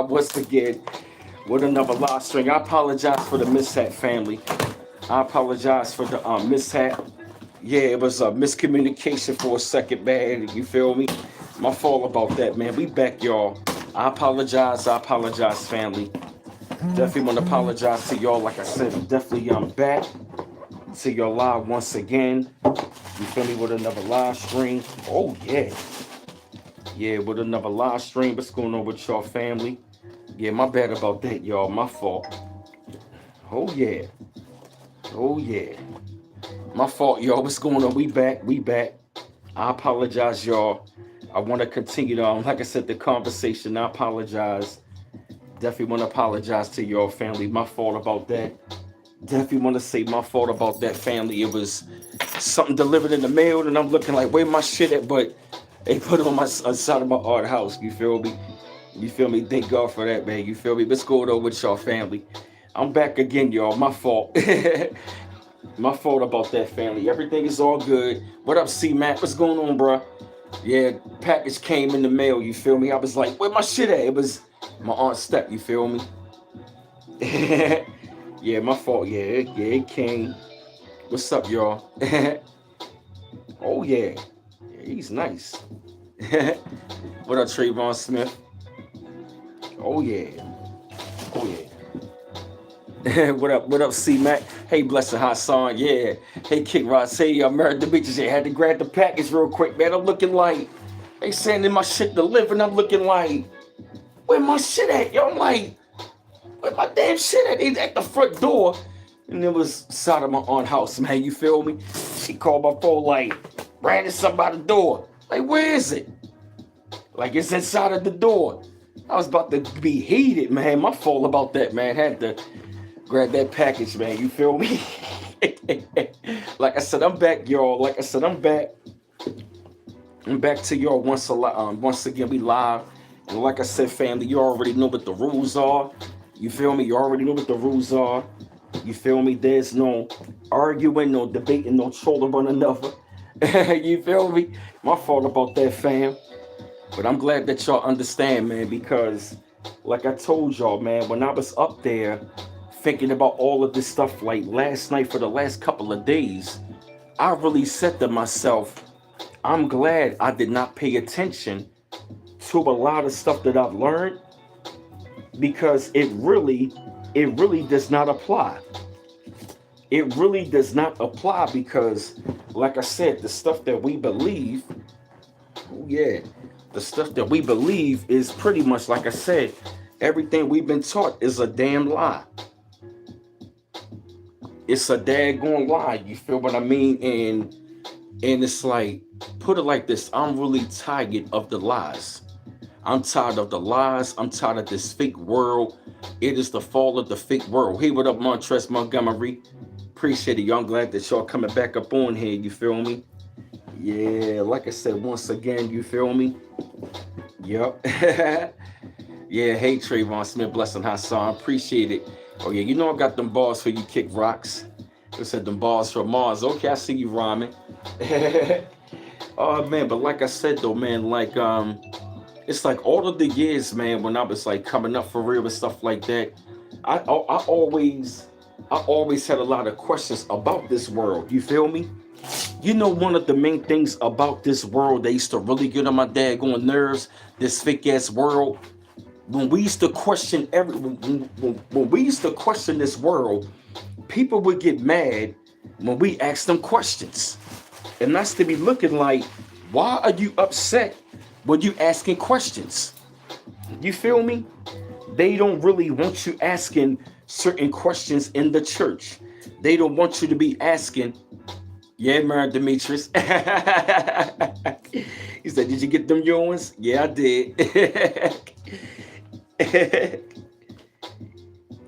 once again with another live string. I apologize for the mishap, family. I apologize for the mishap. Yeah, it was a miscommunication for a second, man. You feel me? My fault about that, man. We back, y'all. I apologize. I apologize, family. Definitely want to apologize to y'all. Like I said, I'm definitely back to your live once again. You feel me? With another live stream. Oh yeah. Yeah, with another live stream. What's going on with y'all, family? Yeah, my bad about that, y'all. My fault. Oh yeah. Oh yeah. My fault, y'all. What's going on? We back. We back. I apologize, y'all. I want to continue on. Like I said, the conversation. I apologize. Definitely want to apologize to y'all, family. My fault about that. Definitely want to say my fault about that, family. It was something delivered in the mail, and I'm looking like, where my shit at? But they put it on my side of my art house. You feel me? You feel me? Thank God for that, man. You feel me? Let's go though with y'all, family. I'm back again, y'all. My fault. My fault about that, family. Everything is all good. What up, C Mac? What's going on, bro? Yeah, package came in the mail. You feel me? I was like, where my shit at? It was my aunt's step. You feel me? Yeah, my fault. Yeah, it came. What's up, y'all? Oh yeah, he's nice. What up, Trayvon Smith? Oh yeah, oh yeah. What up, C Mac? Hey, Blessed Hassan, yeah. Hey, Kick Ross, hey, Married the Bitches. I had to grab the package real quick, man. I'm looking like they sending my shit delivered. I'm looking like, where my shit at? Yo, I'm like, where my damn shit at? They at the front door. And it was side of my aunt house, man. You feel me? She called my phone like, ran something by the door. Like, where is it? Like, it's inside of the door. I was about to be heated, man. My fault about that, man. Had to grab that package, man. You feel me? Like I said, I'm back, y'all. Like I said, I'm back. I'm back to y'all once again. We live. And like I said, family, you already know what the rules are. You feel me? You already know what the rules are. You feel me? There's no arguing, no debating, no trolling one another. You feel me? My fault about that, fam. But I'm glad that y'all understand, man, because like I told y'all, man, when I was up there thinking about all of this stuff like last night for the last couple of days, I really said to myself, I'm glad I did not pay attention to a lot of stuff that I've learned because it really does not apply. It really does not apply because, like I said, the stuff that we believe, oh yeah, the stuff that we believe is pretty much, like I said, everything we've been taught is a damn lie. It's a daggone lie. You feel what I mean? And it's like, put it like this: I'm really tired of the lies. I'm tired of the lies. I'm tired of this fake world. It is the fall of the fake world. Hey, what up, Montrez Montgomery? Appreciate it, y'all. I'm glad that y'all coming back up on here. You feel me? Yeah, like I said, once again, you feel me? Yep. Yeah, hey, Trayvon Smith, Blessing Hassan. Appreciate it. Oh, yeah, you know I got them bars for you, Kick Rocks. They said them bars from Mars. Okay, I see you rhyming. Oh, man, but like I said, though, man, like, it's like all of the years, man, when I was like coming up for real and stuff like that, I always had a lot of questions about this world. You feel me? You know, one of the main things about this world that used to really get on my daggone nerves, this fake ass world, when we used to question when we used to question this world, people would get mad when we asked them questions. And that's to be looking like, why are you upset when you asking questions? You feel me? They don't really want you asking certain questions in the church. They don't want you to be asking, yeah, man, Demetrius. He said, did you get them yours? Yeah, I did.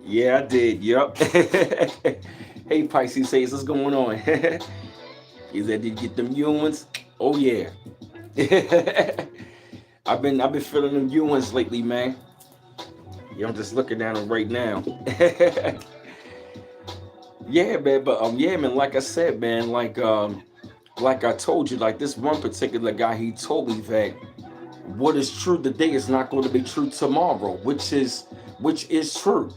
Yeah, I did. Yup. Hey, Pisces says, what's going on? He said, did you get them ones? Oh yeah. I've been feeling them ones lately, man. Yeah, I'm just looking at them right now. Yeah, man, but yeah, man, like I said, man, like I told you, like this one particular guy, he told me that what is true today is not going to be true tomorrow, which is true.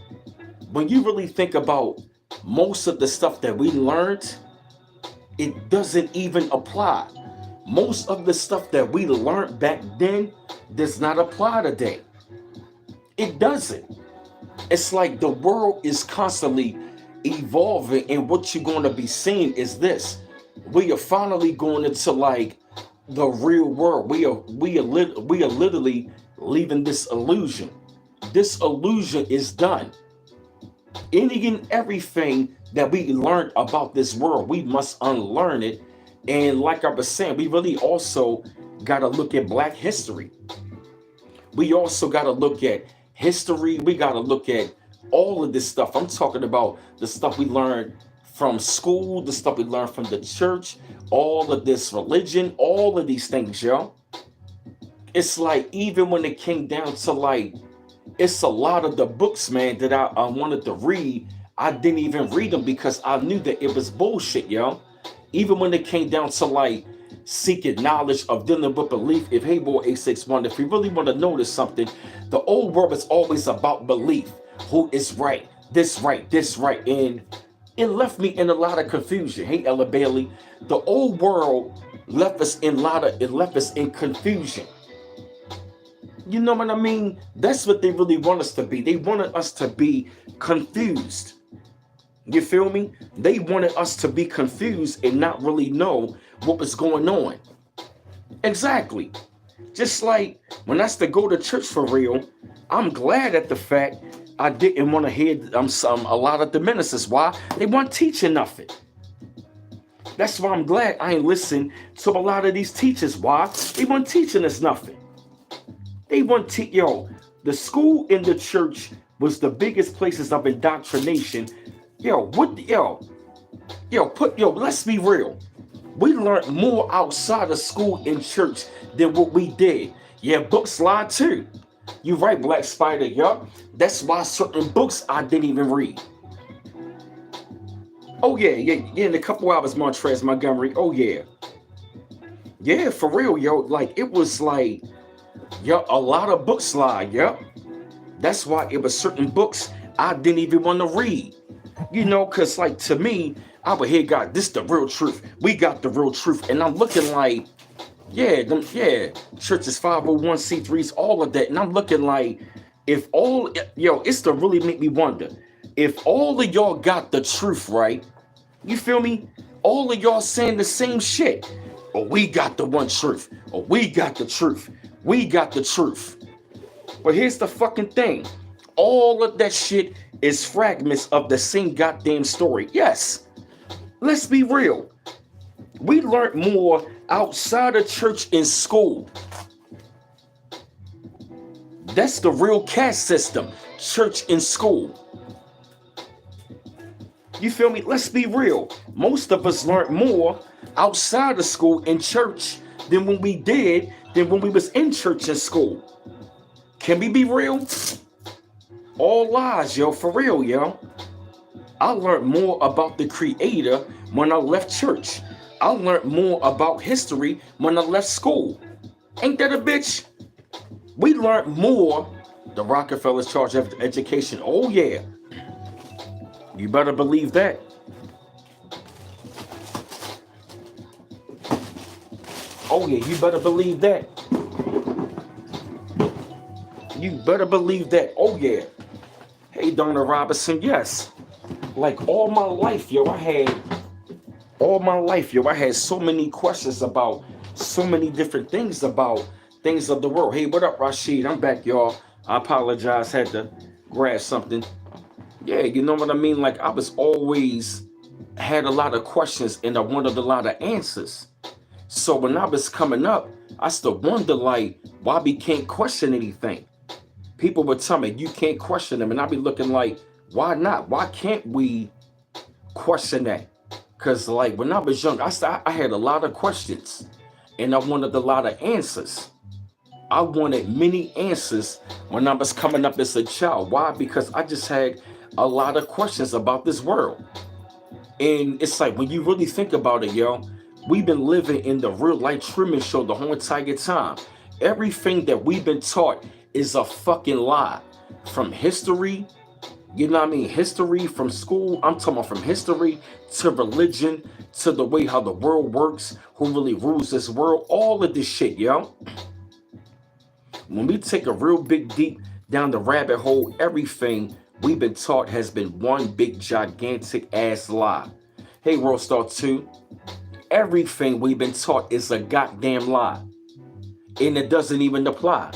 When you really think about most of the stuff that we learned, it doesn't even apply. Most of the stuff that we learned back then does not apply today. It doesn't. It's like the world is constantly evolving, and what you're going to be seeing is this: we are finally going into like the real world. We are literally leaving this illusion. This illusion is done. Any and everything that we learned about this world, we must unlearn it. And like I was saying, we really also got to look at Black history. We also got to look at history. We got to look at all of this stuff. I'm talking about the stuff we learned from school, the stuff we learned from the church, all of this religion, all of these things, yo. It's like, even when it came down to like, it's a lot of the books, man, that I wanted to read. I didn't even read them because I knew that it was bullshit, yo. Even when it came down to like seeking knowledge of dealing with belief. If Hey Boy 861, if you really want to notice something, the old world is always about belief. Who is right? This right, this right. And it left me in a lot of confusion. Hey, Ella Bailey, the old world left us in confusion. You know what I mean? That's what they really want us to be. They wanted us to be confused. You feel me? They wanted us to be confused and not really know what was going on. Exactly. Just like when I used to go to church for real, I'm glad at the fact I didn't want to hear a lot of the ministers. Why? They weren't teaching nothing. That's why I'm glad I ain't listen to a lot of these teachers. Why? They weren't teaching us nothing. They weren't the school and the church was the biggest places of indoctrination. Let's be real. We learned more outside of school and church than what we did. Yeah, books lie too. You right, Black Spider, yup. That's why certain books I didn't even read. Oh yeah, in a couple hours, Montrez Montgomery. Oh yeah. Yeah, for real, yo. Like, it was like, a lot of books lie, yup. That's why it was certain books I didn't even want to read. Because like, to me, I would hear, God, this the real truth. We got the real truth. And I'm looking like, churches, 501c3s, all of that. And I'm looking like, it's to really make me wonder. If all of y'all got the truth, right? You feel me? All of y'all saying the same shit. Or we got the one truth. Or we got the truth. We got the truth. But here's the fucking thing. All of that shit is fragments of the same goddamn story. Yes. Let's be real. We learned more outside of church and school. That's the real caste system. Church and school. You feel me? Let's be real. Most of us learned more outside of school and church than when we was in church and school. Can we be real? All lies, yo, for real, yo. I learned more about the Creator when I left church. I learned more about history when I left school. Ain't that a bitch? We learned more. The Rockefellers charge of education. Oh yeah. You better believe that. Oh yeah, you better believe that. You better believe that. Oh yeah. Hey, Donna Robinson, yes. Like all my life, yo, I had so many questions about so many different things about things of the world. Hey, what up, Rashid? I'm back, y'all. I apologize, had to grab something. Yeah, you know what I mean? Like, I was always had a lot of questions and I wanted a lot of answers. So when I was coming up, I still wonder, like, why we can't question anything. People would tell me, you can't question them. And I'd be looking like, why not? Why can't we question that? Because, like, when I was young, I had a lot of questions. And I wanted a lot of answers. I wanted many answers when I was coming up as a child. Why? Because I just had a lot of questions about this world. And it's like, when you really think about it, yo, we've been living in the real life Truman Show the whole entire time. Everything that we've been taught is a fucking lie. From history, you know what I mean? History from school. I'm talking about from history to religion to the way how the world works, who really rules this world, all of this shit, yo. When we take a real big deep down the rabbit hole, everything we've been taught has been one big gigantic ass lie. Hey, World Star 2, everything we've been taught is a goddamn lie. And it doesn't even apply.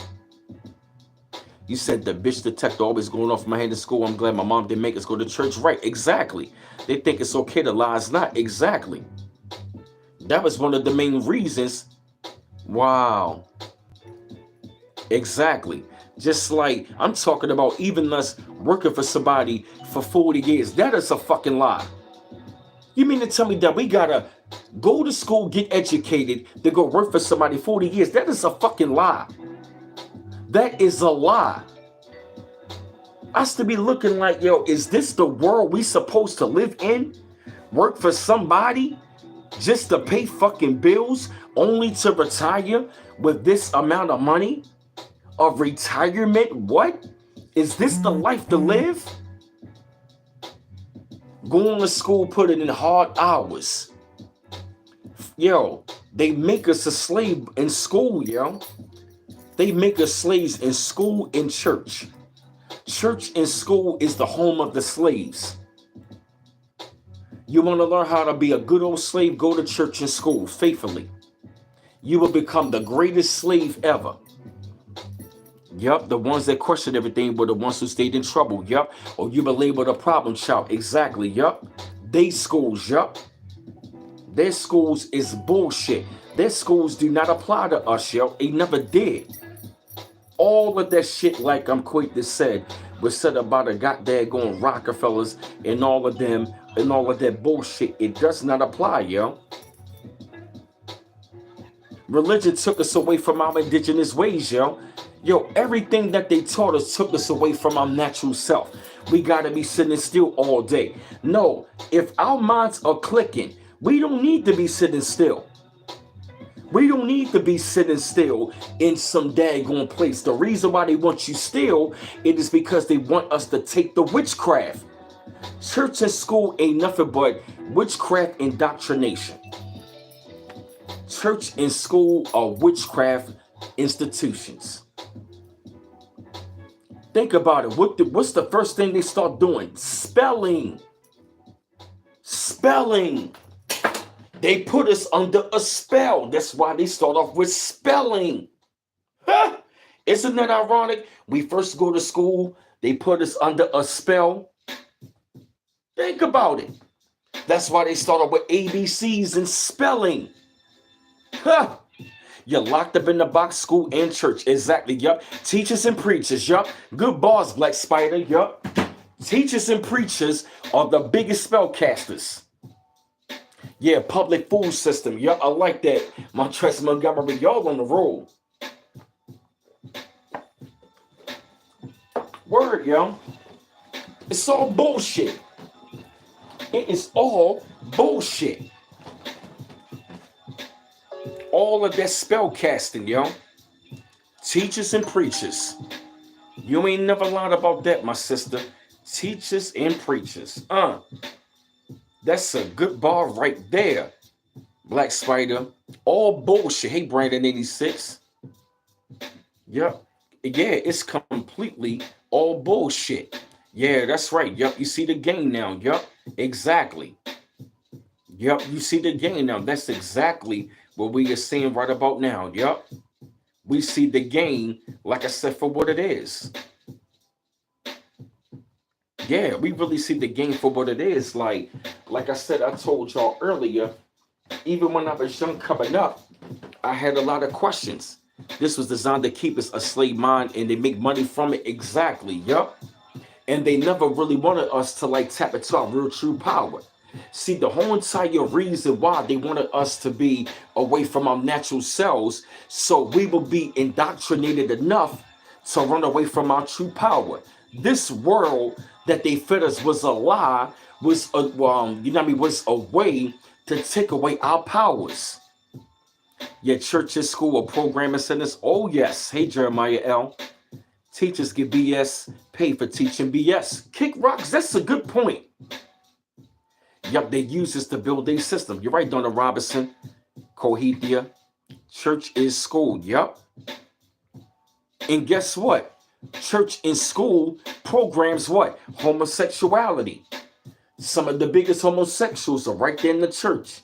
You said the bitch detector always going off my head in school. I'm glad my mom didn't make us go to church. Right, exactly. They think it's okay to lie. It's not. Exactly. That was one of the main reasons. Wow. Exactly. Just like I'm talking about even us working for somebody for 40 years. That is a fucking lie. You mean to tell me that we gotta go to school, get educated, then go work for somebody 40 years? That is a fucking lie. That is a lie. Us to be looking like, yo, is this the world we supposed to live in? Work for somebody just to pay fucking bills, only to retire with this amount of money? Of retirement? What? Is this the life to live? Going to school, put it in hard hours. Yo, they make us a slave in school, yo. They make us slaves in school and church. Church and school is the home of the slaves. You want to learn how to be a good old slave? Go to church and school faithfully. You will become the greatest slave ever. Yup, the ones that question everything were the ones who stayed in trouble. Yup, or you were labeled a problem child. Exactly. Yup, they schools. Yup, their schools is bullshit. Their schools do not apply to us, yo. They never did. All of that shit, like I'm quick to said, was said about a goddamn Rockefellers and all of them and all of that bullshit. It does not apply, yo. Religion took us away from our indigenous ways, yo. Yo, everything that they taught us took us away from our natural self. We gotta be sitting still all day. No, if our minds are clicking, we don't need to be sitting still. We don't need to be sitting still in some daggone place. The reason why they want you still, it is because they want us to take the witchcraft. Church and school ain't nothing but witchcraft indoctrination. Church and school are witchcraft institutions. Think about it. What's the first thing they start doing? Spelling. Spelling. They put us under a spell. That's why they start off with spelling. Huh? Isn't that ironic? We first go to school, they put us under a spell. Think about it. That's why they started with ABCs and spelling. Huh? You're locked up in the box, school and church. Exactly, yup. Teachers and preachers, yup. Good bars, Black Spider, yup. Teachers and preachers are the biggest spellcasters. Yeah, public food system. Yup, I like that. Montrez Montgomery, y'all on the roll. Word, yo. It's all bullshit. It is all bullshit. All of that spell casting, yo. Teachers and preachers. You ain't never lied about that, my sister. Teachers and preachers. That's a good bar right there. Black Spider. All bullshit. Hey, Brandon 86. Yep. Yeah, it's completely all bullshit. Yeah, that's right. Yep, you see the game now. Yep, exactly. Yep, you see the game now. That's exactly what we are seeing right about now. Yep. We see the game, like I said, for what it is. Yeah, we really see the game for what it is. Like I said, I told y'all earlier, even when I was young coming up, I had a lot of questions. This was designed to keep us a slave mind and they make money from it. Exactly. Yup. And they never really wanted us to like tap into our real true power. See, the whole entire reason why they wanted us to be away from our natural selves, so we will be indoctrinated enough to run away from our true power. This world that they fed us was a lie, was a was a way to take away our powers. Your church and school or programming centers? Oh yes. Hey Jeremiah L. Teachers get BS, pay for teaching BS. Kick rocks, that's a good point. Yup, they use this to build their system. You're right, Donna Robinson. Cohethia. Church is school. Yup. And guess what? Church and school programs what? Homosexuality. Some of the biggest homosexuals are right there in the church.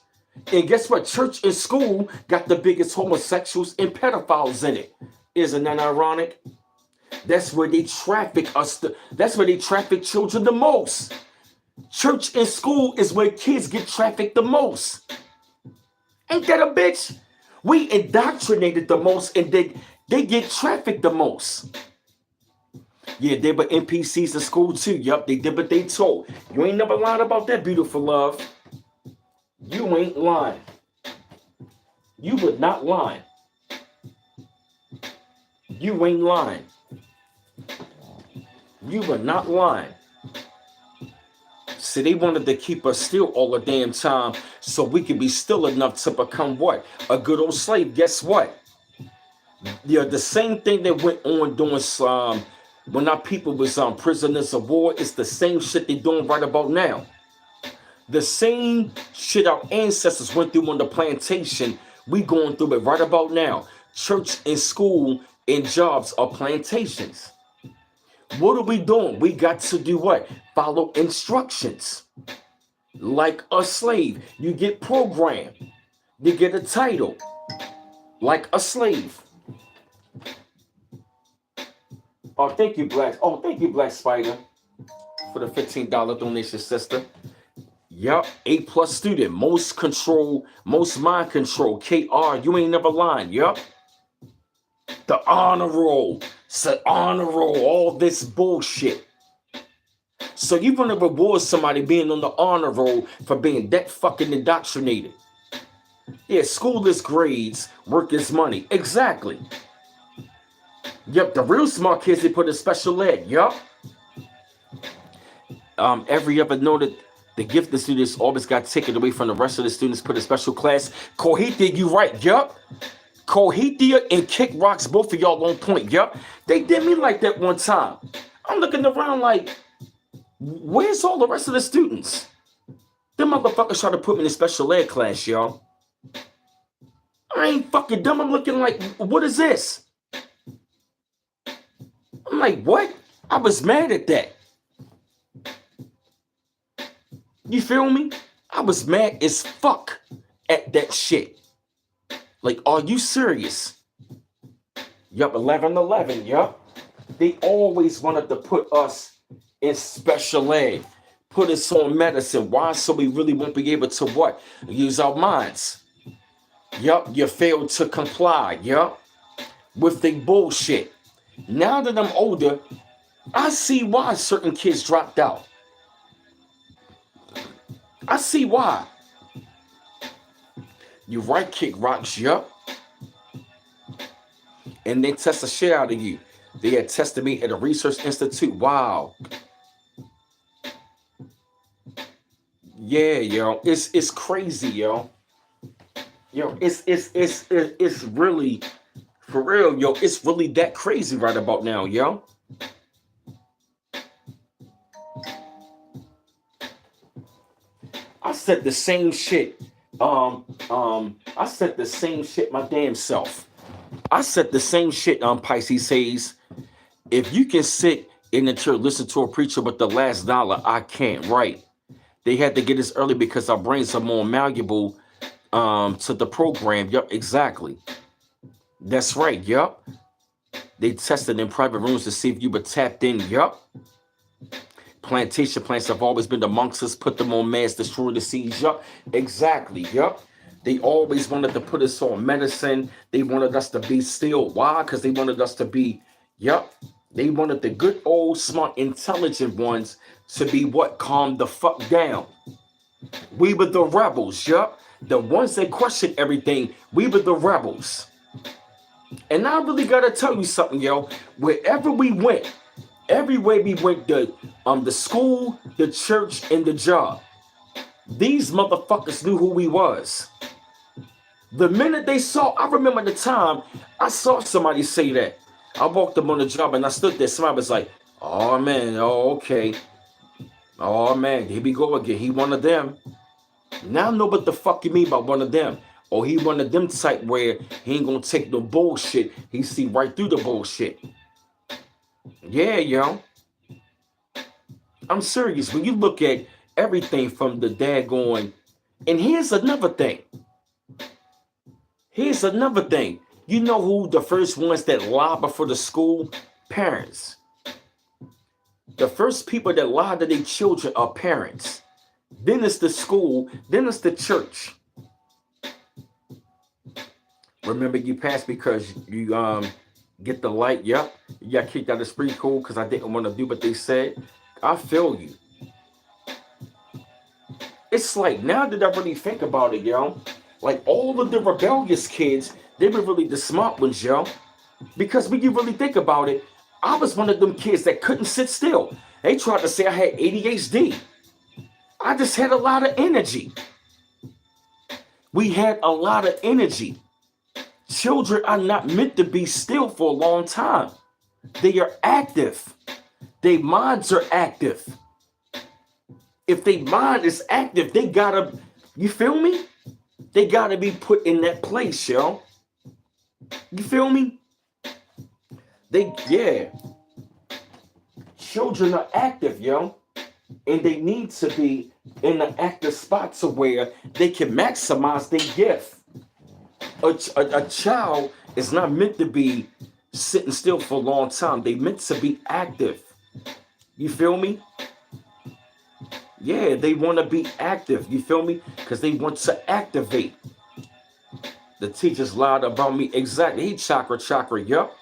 And guess what? Church and school got the biggest homosexuals and pedophiles in it. Isn't that ironic? That's where they traffic us. That's where they traffic children the most. Church and school is where kids get trafficked the most. Ain't that a bitch? We indoctrinated the most and they get trafficked the most. Yeah, they were NPCs in school too. Yup, they did what they told. You ain't never lied about that, beautiful love. You ain't lying. You would not lie. You ain't lying. You were not lying. See, they wanted to keep us still all the damn time so we could be still enough to become what? A good old slave. Guess what? Yeah, the same thing that went on during when our people was prisoners of war, it's the same shit they doing right about now. The same shit our ancestors went through on the plantation, we going through it right about now. Church and school and jobs are plantations. What are we doing? We got to do what? Follow instructions. Like a slave, you get programmed. You get a title. Like a slave. Oh, thank you, Black Spider, for the $15 donation, sister. Yup, A+ student, most control, most mind control. KR, you ain't never lying. Yup. The honor roll, said honor roll, all this bullshit. So you want to reward somebody being on the honor roll for being that fucking indoctrinated. Yeah, school is grades, work is money. Exactly. Yep, the real smart kids, they put in special ed. Yup. Every other noted, the gifted students always got taken away from the rest of the students, put in special class. Cohethia, you right. Yup. Cohethia and Kick Rocks, both of y'all on point. Yup. They did me like that one time. I'm looking around like, where's all the rest of the students? Them motherfuckers try to put me in a special ed class, y'all. I ain't fucking dumb. I'm looking like, what is this? I'm like, what? I was mad at that. You feel me? I was mad as fuck at that shit. Like, are you serious? Yup, 11-11, yup. They always wanted to put us in special ed. Put us on medicine. Why? So we really won't be able to what? Use our minds. Yup, you failed to comply, yup, with the bullshit. Now that I'm older, I see why certain kids dropped out. I see why. You right, Kick Rocks, yup. And they test the shit out of you. They had tested me at a research institute. Wow. Yeah, yo, it's crazy, yo. Yo, it's really, for real, yo, it's really that crazy right about now, yo. I said the same shit. I said the same shit my damn self. I said the same shit. Pisces says, if you can sit in the church, listen to a preacher with the last dollar, I can't. Right? They had to get us early because our brains are more malleable to the program. Yup, exactly. That's right. Yup. They tested in private rooms to see if you were tapped in. Yup. Plantation plants have always been amongst us, put them on meds, destroy the seeds. Yup, exactly. Yup. They always wanted to put us on medicine. They wanted us to be still. Why? Because they wanted us to be, yup. They wanted the good old smart intelligent ones to be what? Calm the fuck down. We were the rebels. Yup. The ones that questioned everything, we were the rebels. And I really gotta tell you something, yo. Wherever we went, everywhere we went, the school, the church, and the job, these motherfuckers knew who we was. The minute they saw, I remember the time I saw somebody say that. I walked up on the job and I stood there. Somebody was like, oh man, oh okay. Oh man, here we go again. He one of them. Now I know what the fuck you mean by one of them. Or he one of them type where he ain't gonna take no bullshit. He see right through the bullshit. Yeah, yo. I'm serious. When you look at everything from the daggone, and here's another thing. Here's another thing. You know who the first ones that lobby for the school? Parents. The first people that lie to their children are parents. Then it's the school. Then it's the church. Remember, you passed because you get the light. Yep. You got kicked out of spree cool because I didn't want to do what they said. I feel you. It's like, now that I really think about it, yo, like all of the rebellious kids, they were really the smart ones, yo. Because when you really think about it, I was one of them kids that couldn't sit still. They tried to say I had ADHD. I just had a lot of energy. We had a lot of energy. Children are not meant to be still for a long time. They are active. Their minds are active. If their mind is active, they gotta, you feel me? They gotta be put in that place, yo. You feel me? Yeah. Children are active, yo. And they need to be in an active spot to where they can maximize their gift. A child is not meant to be sitting still for a long time. They meant to be active. You feel me? Yeah, they want to be active. You feel me? Because they want to activate. The teachers lied about me. Exactly. He chakra, yup.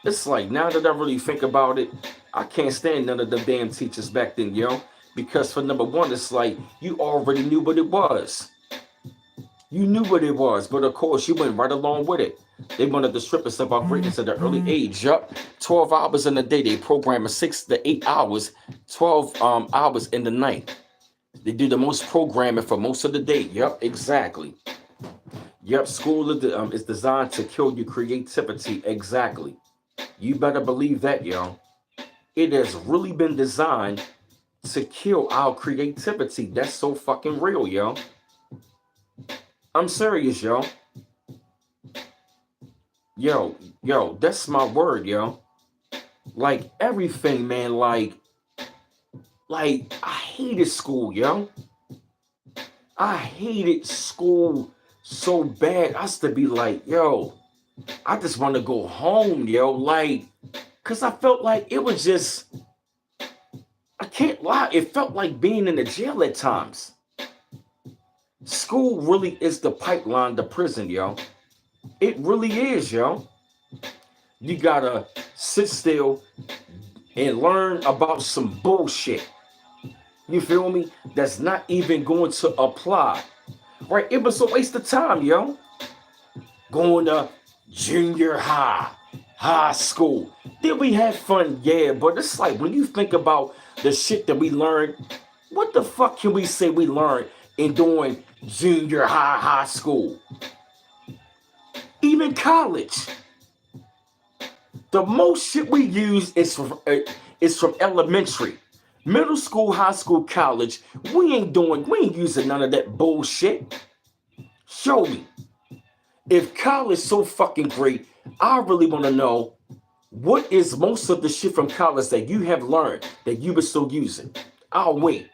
It's like, now that I really think about it, I can't stand none of the damn teachers back then, yo. Because for number one, it's like, you already knew what it was. You knew what it was, but of course, you went right along with it. They wanted to strip us of our greatness at an early age. Yup. 12 hours in a day. They program 6 to 8 hours, 12 hours in the night. They do the most programming for most of the day. Yup, exactly. Yup, school is designed to kill your creativity. Exactly. You better believe that, yo. It has really been designed to kill our creativity. That's so fucking real, yo. I'm serious, yo. Yo, that's my word, yo. Like everything, man, like I hated school, yo. I hated school so bad. I used to be like, yo, I just want to go home, yo. Like, cause I felt like it was just, I can't lie, it felt like being in the jail at times. School really is the pipeline to prison, yo. It really is, yo. You gotta sit still and learn about some bullshit. You feel me? That's not even going to apply. Right? It was a waste of time, yo. Going to junior high school. Did we have fun? Yeah, but it's like when you think about the shit that we learned, what the fuck can we say we learned in doing junior high school? Even college. The most shit we use is from elementary. Middle school, high school, college. We ain't using none of that bullshit. Show me. If college is so fucking great, I really want to know what is most of the shit from college that you have learned that you were still using. I'll wait.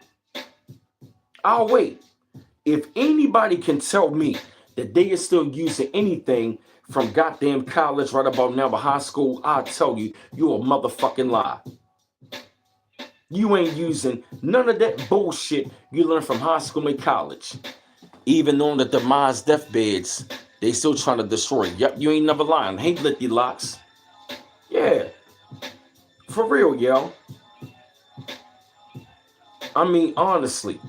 If anybody can tell me that they are still using anything from goddamn college right about now, but high school, I'll tell you, you're a motherfucking lie. You ain't using none of that bullshit you learned from high school and college. Even on the demise deathbeds, they still trying to destroy. Yep, you ain't never lying. Hey, Licky Locks. Yeah. For real, yo. I mean, honestly,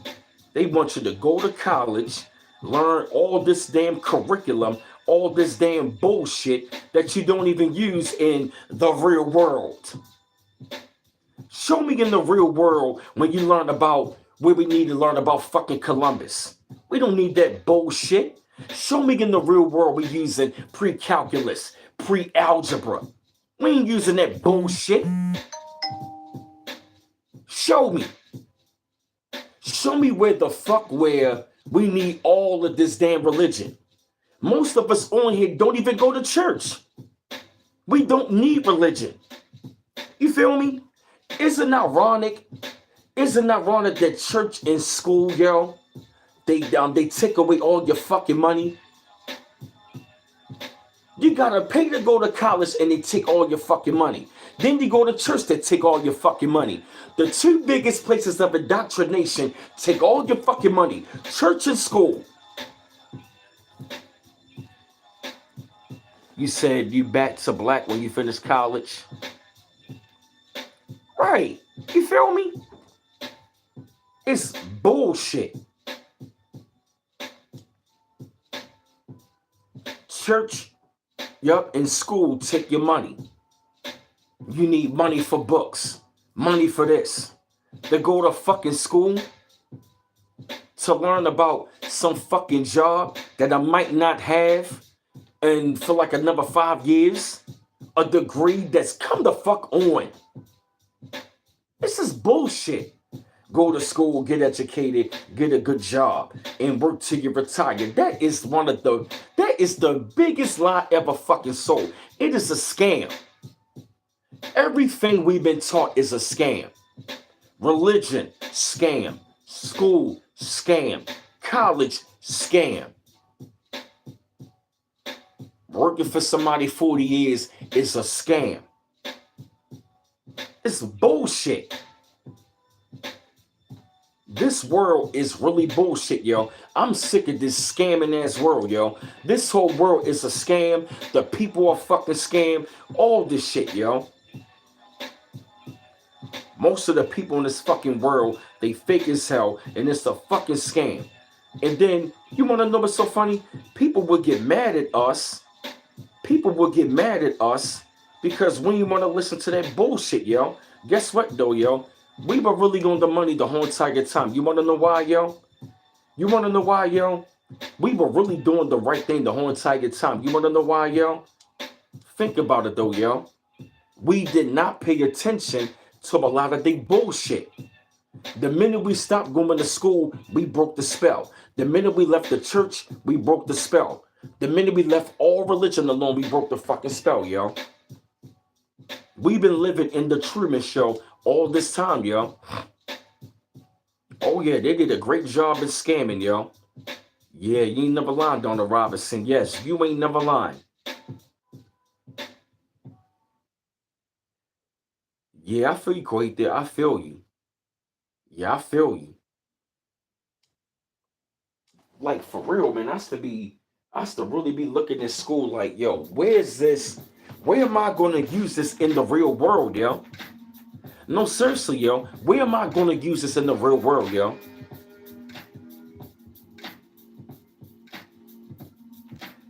they want you to go to college, learn all this damn curriculum, all this damn bullshit that you don't even use in the real world. Show me in the real world when you learn about where we need to learn about fucking Columbus. We don't need that bullshit. Show me in the real world we using pre-calculus, pre-algebra. We ain't using that bullshit. Show me. Show me where the fuck where we need all of this damn religion. Most of us on here don't even go to church. We don't need religion. You feel me? Isn't it ironic? Isn't it ironic that church and school, yo, they take away all your fucking money? You gotta pay to go to college and they take all your fucking money. Then you go to church, they take all your fucking money. The two biggest places of indoctrination take all your fucking money. Church and school. You said you back to black when you finish college. Right. You feel me? It's bullshit. Church, yup, and school take your money. You need money for books, money for this. They go to fucking school to learn about some fucking job that I might not have, and for like another 5 years, a degree that's come the fuck on. This is bullshit. Go to school, get educated, get a good job, and work till you retire. That is the biggest lie ever fucking sold. It is a scam. Everything we've been taught is a scam. Religion, scam. School, scam. College, scam. Working for somebody 40 years is a scam. It's bullshit. This world is really bullshit, yo. I'm sick of this scamming ass world, yo. This whole world is a scam. The people are fucking scam. All this shit, yo. Most of the people in this fucking world, they fake as hell, and it's a fucking scam. And then, you want to know what's so funny? People will get mad at us. People will get mad at us because when you want to listen to that bullshit, yo, guess what, though, yo? We were really on the money the whole entire time. You want to know why, yo? You want to know why, yo? We were really doing the right thing the whole entire time. You want to know why, yo? Think about it, though, yo. We did not pay attention to a lot of the bullshit. The minute we stopped going to school, we broke the spell. The minute we left the church, we broke the spell. The minute we left all religion alone, we broke the fucking spell, yo. We've been living in the Truman Show all this time, yo. Oh, yeah, they did a great job in scamming, yo. Yeah, you ain't never lied, Donna Robinson. Yes, you ain't never lied. Yeah, I feel you, Quake there. I feel you. Yeah, I feel you. Like, for real, man, I used to really be looking at school like, yo, where's this? Where am I going to use this in the real world, yo? No, seriously, yo. Where am I going to use this in the real world, yo?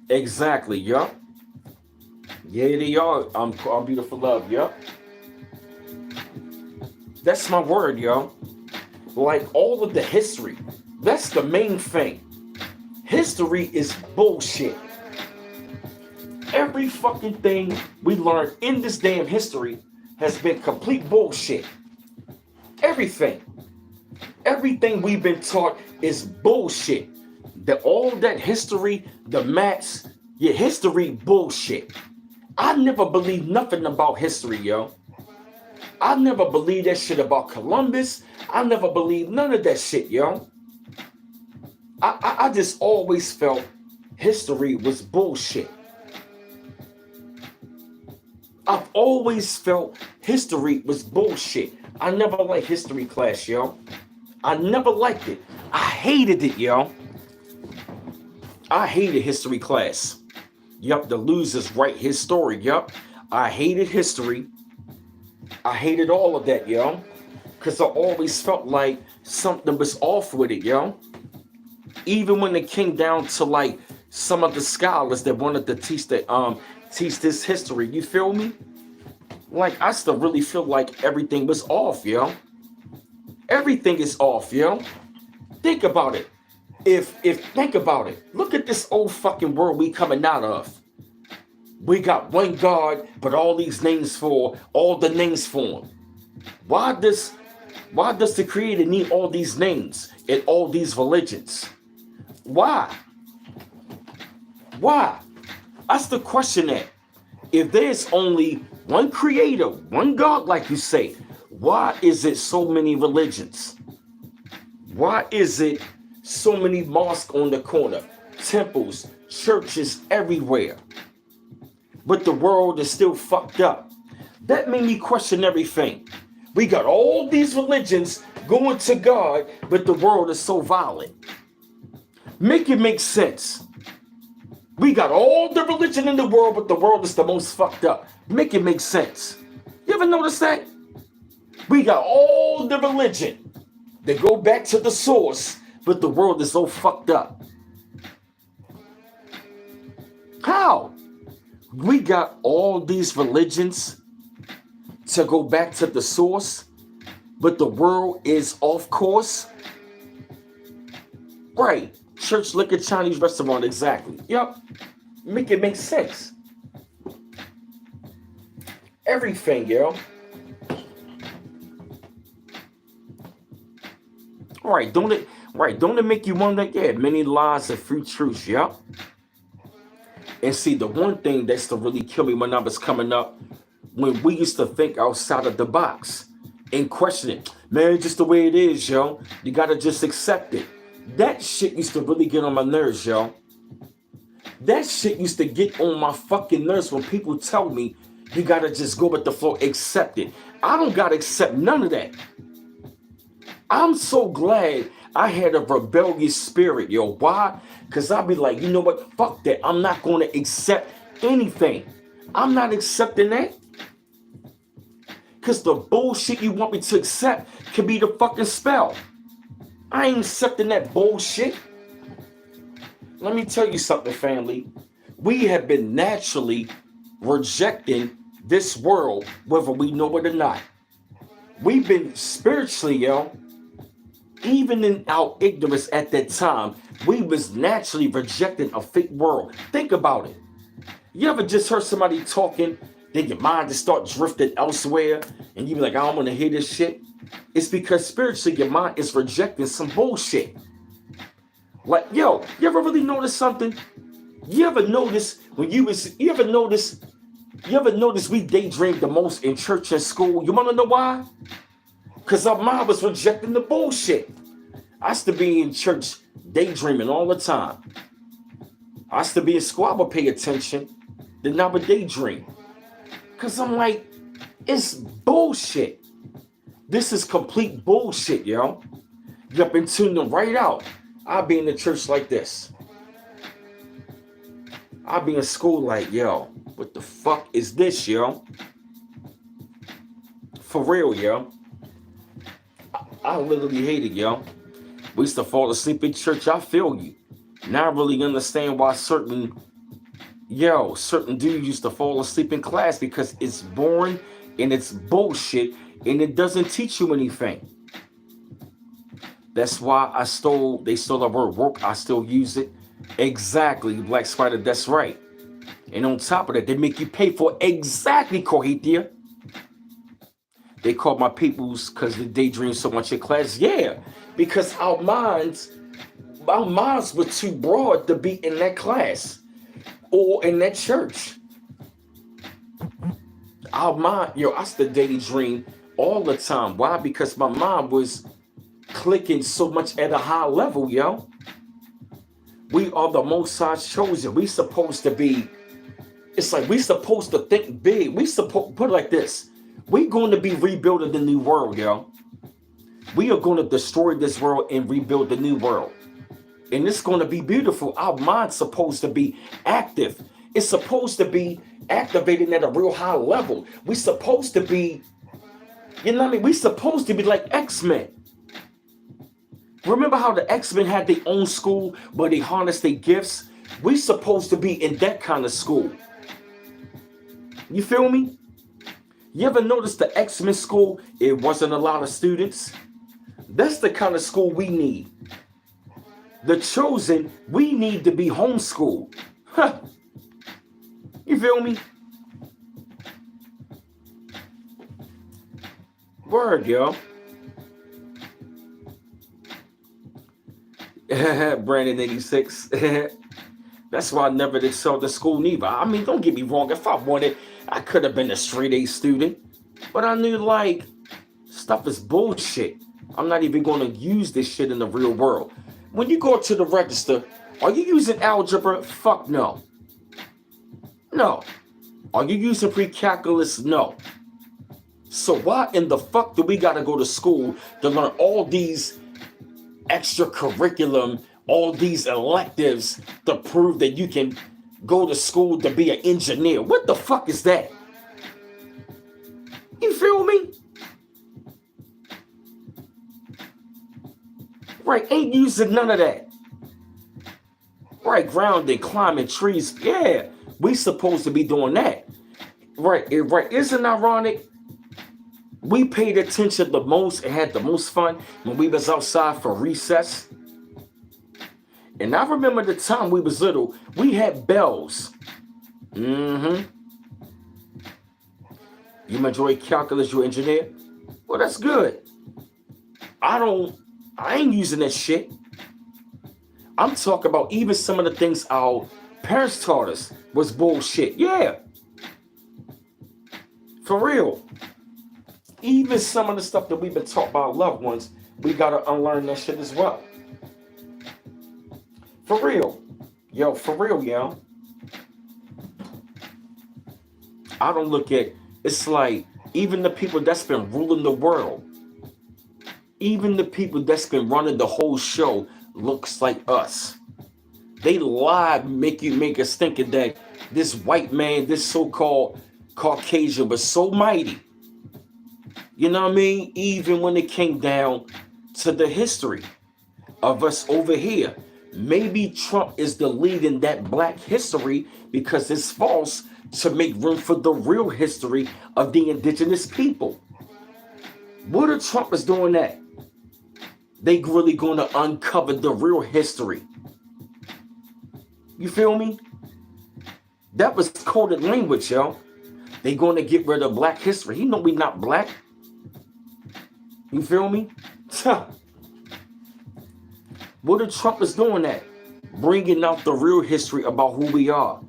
Exactly, yo. Yeah, they are. I'm beautiful love, yo. That's my word, yo. Like all of the history. That's the main thing. History is bullshit. Every fucking thing we learned in this damn history has been complete bullshit. Everything. Everything we've been taught is bullshit. All that history, the maths, your history bullshit. I never believed nothing about history, yo. I never believed that shit about Columbus. I never believed none of that shit, yo. I just always felt history was bullshit. I've always felt history was bullshit. I never liked history class, yo. I never liked it. I hated it, yo. I hated history class. Yup, the losers write his story, yup. I hated history. I hated all of that, yo. Because I always felt like something was off with it, yo. Even when it came down to like some of the scholars that wanted to teach this history, you feel me? Like I still really feel like everything was off, yo. Everything is off, yo. Think about it. If think about it, look at this old fucking world we coming out of. We got one God, but all these names for all the names for him. Why does the creator need all these names and all these religions? Why? That's the question there. If there's only one creator, one God, like you say, why is it so many religions? Why is it so many mosques on the corner, temples, churches everywhere? But the world is still fucked up. That made me question everything. We got all these religions going to God, but the world is so violent. Make it make sense. We got all the religion in the world, but the world is the most fucked up. Make it make sense. You ever notice that? We got all the religion. They go back to the source, but the world is so fucked up. How? We got all these religions to go back to the source, but the world is off course? Right. Church, liquor, Chinese restaurant, exactly. Yep. Make it make sense. Everything, yo. Right, don't it make you wonder? Yeah, many lies and few truths, yeah. And see, the one thing that's to really kill me when I was coming up, when we used to think outside of the box and question it. Man, just the way it is, yo. You gotta just accept it. That shit used to really get on my nerves, yo. That shit used to get on my fucking nerves when people tell me you gotta just go with the flow, accept it. I don't gotta accept none of that. I'm so glad I had a rebellious spirit, yo. Why? Because I'll be like, you know what? Fuck that. I'm not going to accept anything. I'm not accepting that. Because the bullshit you want me to accept can be the fucking spell. I ain't accepting that bullshit. Let me tell you something, family. We have been naturally rejecting this world, whether we know it or not. We've been spiritually, yo, even in our ignorance at that time, we was naturally rejecting a fake world. Think about it. You ever just heard somebody talking, then your mind just start drifting elsewhere, and you be like, I don't want to hear this shit? It's because spiritually your mind is rejecting some bullshit. Like, yo, you ever really notice something? You ever notice you ever notice we daydreamed the most in church and school? You want to know why? Because our mind was rejecting the bullshit. I used to be in church daydreaming all the time. I used to be in school, I would pay attention. Then I would daydream. Because I'm like, it's bullshit. This is complete bullshit, yo. You up and tune them right out. I'll be in the church like this. I'll be in school like, yo, what the fuck is this, yo? For real, yo. I literally hate it, yo. We used to fall asleep in church. I feel you. Now I really understand why certain dudes used to fall asleep in class, because it's boring and it's bullshit and it doesn't teach you anything. That's why they stole the word work. I still use it. Exactly, Black Spider, that's right. And on top of that, they make you pay for exactly, Kohithia. They call my peoples because they daydream so much in class. Yeah, because our minds were too broad to be in that class or in that church. Our mind, yo, I used to daydream all the time. Why? Because my mind was clicking so much at a high level, yo. We are the Most High chosen. We supposed to be, it's like we supposed to think big. We supposed, put it like this. We're going to be rebuilding the new world, yo. We are going to destroy this world and rebuild the new world. And it's going to be beautiful. Our mind's supposed to be active. It's supposed to be activating at a real high level. We're supposed to be, you know what I mean? We're supposed to be like X-Men. Remember how the X-Men had their own school where they harnessed their gifts? We're supposed to be in that kind of school. You feel me? You ever notice the X-Men school, it wasn't a lot of students? That's the kind of school we need. The chosen, we need to be homeschooled. Huh. You feel me? Word, yo. Brandon 86. That's why I never excelled at school neither. I mean, don't get me wrong. If I wanted, I could have been a straight A student. But I knew, like, stuff is bullshit. I'm not even going to use this shit in the real world. When you go to the register, are you using algebra? Fuck no. No. Are you using pre-calculus? No. So why in the fuck do we got to go to school to learn all these extra curriculum, all these electives to prove that you can go to school to be an engineer? What the fuck is that? You feel me? Right, ain't using none of that. Right, grounding, climbing trees. Yeah, we supposed to be doing that. Right, right. Isn't it ironic? We paid attention the most and had the most fun when we was outside for recess. And I remember the time we was little, we had bells. You enjoy calculus, you engineer? Well, that's good. I ain't using that shit. I'm talking about even some of the things our parents taught us was bullshit. Yeah. For real. Even some of the stuff that we've been taught by our loved ones, we gotta unlearn that shit as well. For real. Yo, for real, yo. I don't look at, it's like, even the people that's been ruling the world, even the people that's been running the whole show looks like us. They lie, make us thinking that this white man, this so-called Caucasian was so mighty. You know what I mean? Even when it came down to the history of us over here. Maybe Trump is the lead in that black history because it's false to make room for the real history of the indigenous people. What if Trump is doing that? They really going to uncover the real history. You feel me? That was coded language, yo. They going to get rid of black history. He know we not black. You feel me? What if Trump is doing that? Bringing out the real history about who we are.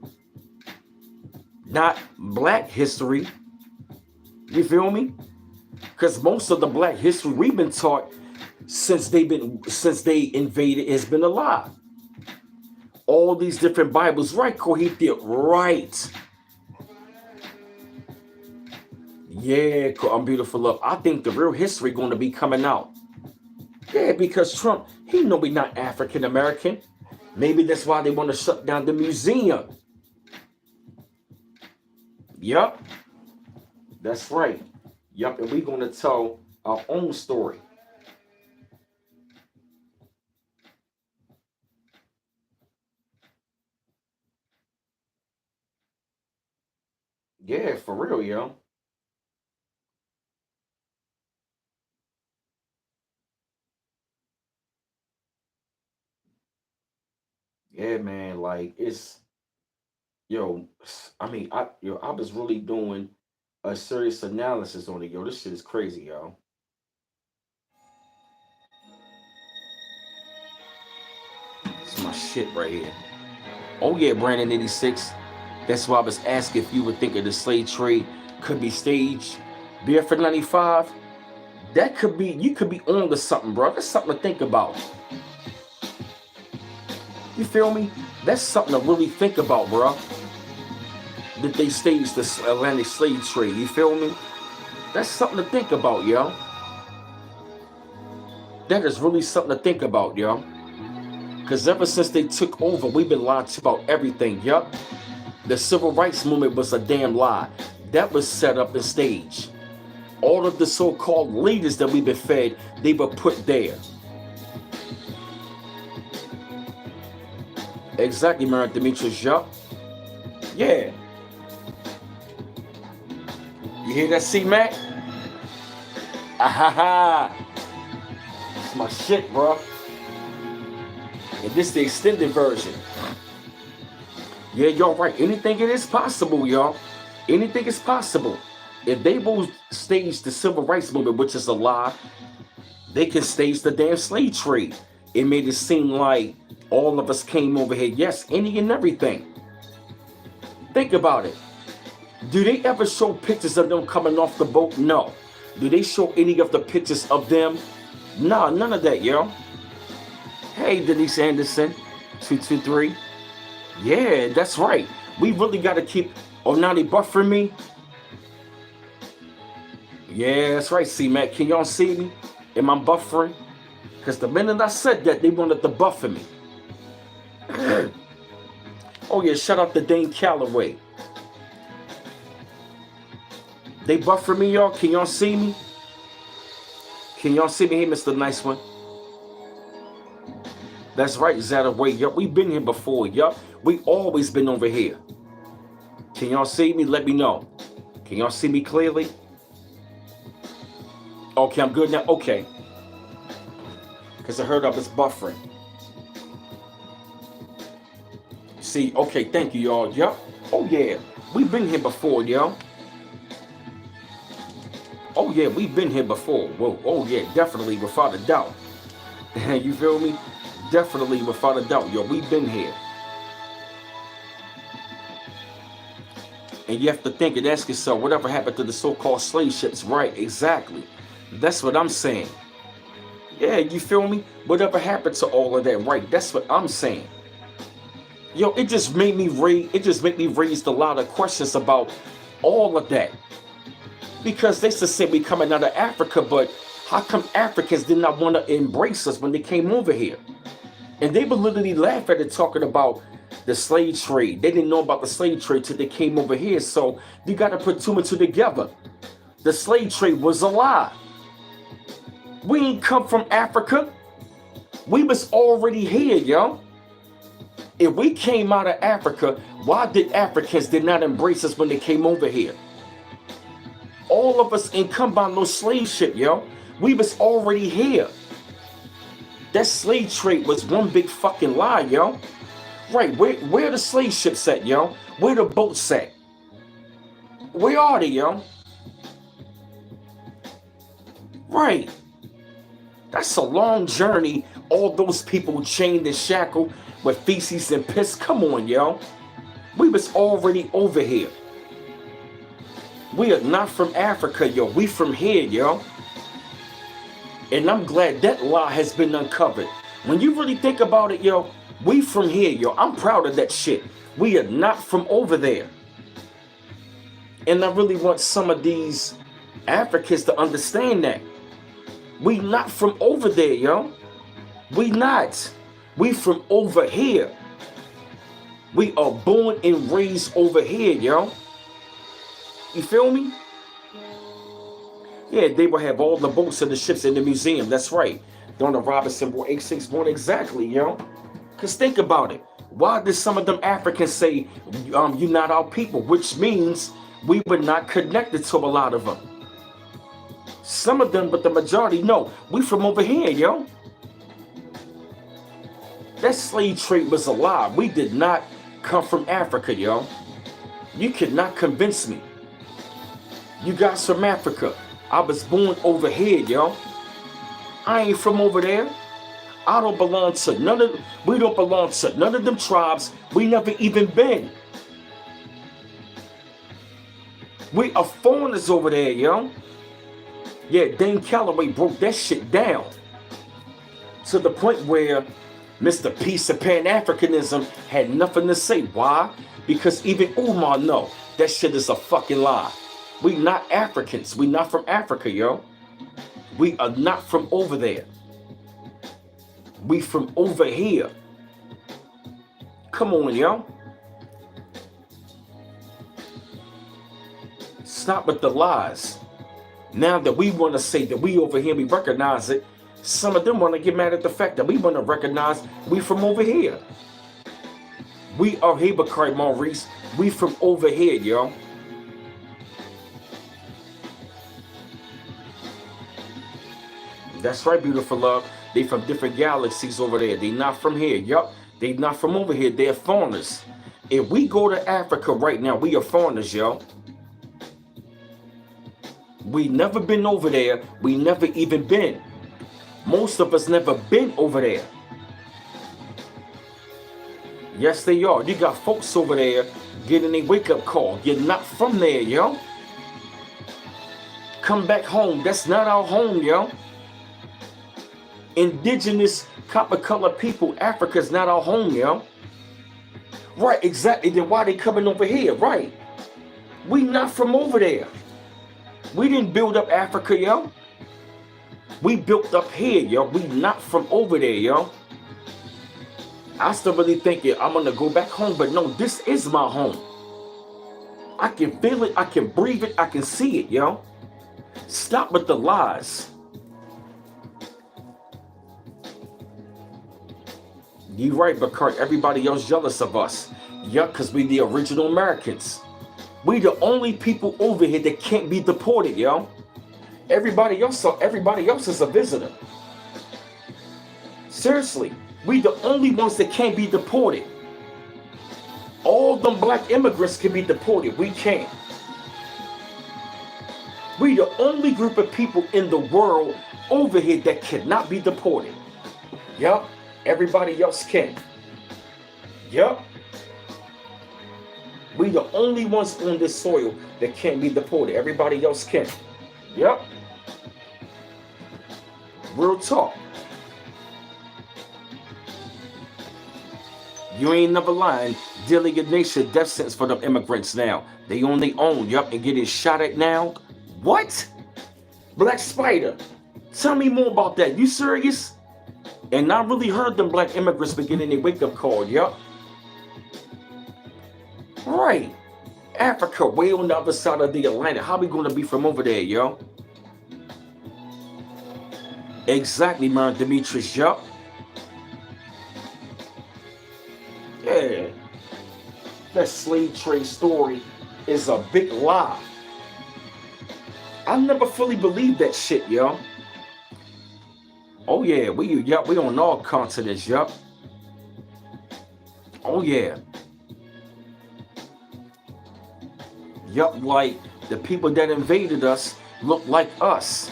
Not black history. You feel me? Because most of the black history we've been taught since they invaded has been a lie. All these different Bibles, right, Kohithia? Right. Yeah, I'm beautiful love. I think the real history going to be coming out. Yeah, because Trump, he know we not African American. Maybe that's why they want to shut down the museum. Yup. That's right. Yup, and we're going to tell our own story. Yeah, for real, yo. Yeah, man, like it's yo, I was really doing a serious analysis on it, yo. This shit is crazy, yo. It's my shit right here. Oh yeah, Brandon 86. That's why I was asking if you would think of the slave trade could be staged. Barefoot 95. That could be, you could be on to something, bro. That's something to think about. You feel me? That's something to really think about, bro. That they staged the Atlantic slave trade. You feel me? That's something to think about, yo. That is really something to think about, yo. Because ever since they took over, we've been lied to about everything, yup. The civil rights movement was a damn lie. That was set up and staged. All of the so-called leaders that we've been fed, they were put there. Exactly, Mary Demetrius, yup. Yeah. You hear that, C-Mac? Ah ha ha. It's my shit, bro. And this is the extended version. Yeah, y'all right. Anything it is possible, y'all. Anything is possible. If they will stage the civil rights movement, which is a lie, they can stage the damn slave trade. It made it seem like all of us came over here. Yes, any and everything. Think about it. Do they ever show pictures of them coming off the boat? No. Do they show any of the pictures of them? Nah, none of that, yo. Hey, Denise Anderson, 223. Yeah, that's right. We really got to keep... Oh, now they buffering me? Yeah, that's right, C-Mac. Can y'all see me? Am I buffering? Because the minute I said that, they wanted to buffer me. Oh, yeah, shout out to Dane Calloway. They buffer me, y'all. Can y'all see me? Can y'all see me? Hey, Mr. Nice One. That's right, Zadaway. Yup, we've been here before. Yup, we always been over here. Can y'all see me? Let me know. Can y'all see me clearly? Okay, I'm good now. Okay. Because I heard I was buffering. See, okay, thank you, y'all. Yup. Oh, yeah. We've been here before, yo. Oh, yeah, we've been here before. Whoa, oh, yeah, definitely, without a doubt. You feel me? Definitely, without a doubt, yo, we've been here. And you have to think and ask yourself, whatever happened to the so-called slave ships? Right, exactly. That's what I'm saying. Yeah, you feel me? Whatever happened to all of that? Right, that's what I'm saying. Yo, it just made me raise a lot of questions about all of that. Because they used to say we coming out of Africa, but how come Africans did not want to embrace us when they came over here? And they would literally laugh at it, talking about the slave trade. They didn't know about the slave trade till they came over here. So you got to put two and two together. The slave trade was a lie. We ain't come from Africa. We was already here, yo. If we came out of Africa, why did Africans did not embrace us when they came over here? All of us ain't come by no slave ship, yo. We was already here. That slave trade was one big fucking lie, yo. Right, where the slave ships at, yo? Where the boats at? Where are they, yo? Right. That's a long journey. All those people chained and shackled with feces and piss. Come on, yo. We was already over here. We are not from Africa, yo. We from here, yo. And I'm glad that lie has been uncovered. When you really think about it, yo, we from here, yo. I'm proud of that shit. We are not from over there. And I really want some of these Africans to understand that. We not from over there, yo. We not. We from over here. We are born and raised over here, yo. You feel me? Yeah, they will have all the boats and the ships in the museum. That's right. Donna Robinson, boy, 86 born exactly, yo. Because think about it. Why did some of them Africans say, you're not our people? Which means we were not connected to a lot of them. Some of them, but the majority, no. We from over here, yo. That slave trade was a lie. We did not come from Africa, yo. You cannot convince me. You guys from Africa. I was born over here, yo. I ain't from over there. I don't belong to we don't belong to none of them tribes. We never even been. We are foreigners over there, yo. Yeah, Dane Calloway broke that shit down. To the point where Mr. Peace and Pan-Africanism had nothing to say. Why? Because even Umar know that shit is a fucking lie. We not Africans. We not from Africa, yo. We are not from over there. We from over here. Come on, yo. Stop with the lies. Now that we want to say that we over here, we recognize it. Some of them want to get mad at the fact that we want to recognize we from over here. We are here, Bakari Maurice. We from over here, yo. That's right, beautiful love. They from different galaxies over there. They not from here. Yup. They not from over here. They're foreigners. If we go to Africa right now, we are foreigners, yo. We never been over there. We never even been. Most of us never been over there. Yes, they are. You got folks over there getting a wake-up call. You're not from there, yo. Come back home. That's not our home, yo. Indigenous copper-colored people, Africa's not our home, yo. Right, exactly. Then why they coming over here? Right. We not from over there. We didn't build up Africa, yo. We built up here, yo. We not from over there, yo. I still really think, yeah, I'm gonna go back home, but no, this is my home. I can feel it, I can breathe it, I can see it, yo. Stop with the lies. You right, Bakari. Everybody else jealous of us. Yeah, because we the original Americans. We the only people over here that can't be deported, yo. Everybody else is a visitor. Seriously, we the only ones that can't be deported. All them black immigrants can be deported. We can't. We the only group of people in the world over here that cannot be deported. Yup. Everybody else can. Yup. We the only ones on this soil that can't be deported. Everybody else can. Yup. Real talk. You ain't never lying. Dealing nation death sentence for them immigrants now. They on their own. Yup. And getting shot at now. What? Black Spider. Tell me more about that. You serious? And I really heard them black immigrants beginning a wake-up call, yup. Right. Africa, way on the other side of the Atlantic. How we gonna be from over there, yo? Exactly, man, Demetrius, yup. Yeah. That slave trade story is a big lie. I never fully believed that shit, yo. Oh yeah, we on all continents, yup. Oh yeah. Yup, like the people that invaded us look like us.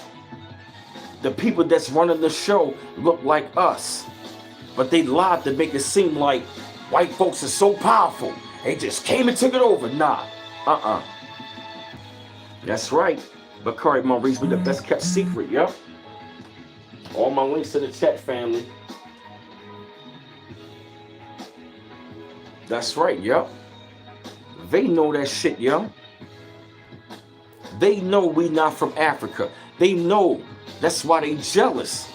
The people that's running the show look like us. But they lied to make it seem like white folks are so powerful. They just came and took it over. Nah. That's right. Bakari Maurice with the best kept secret, yup. All my links to the chat, family. That's right, yo. They know that shit, yo. They know we not from Africa. They know. That's why they jealous.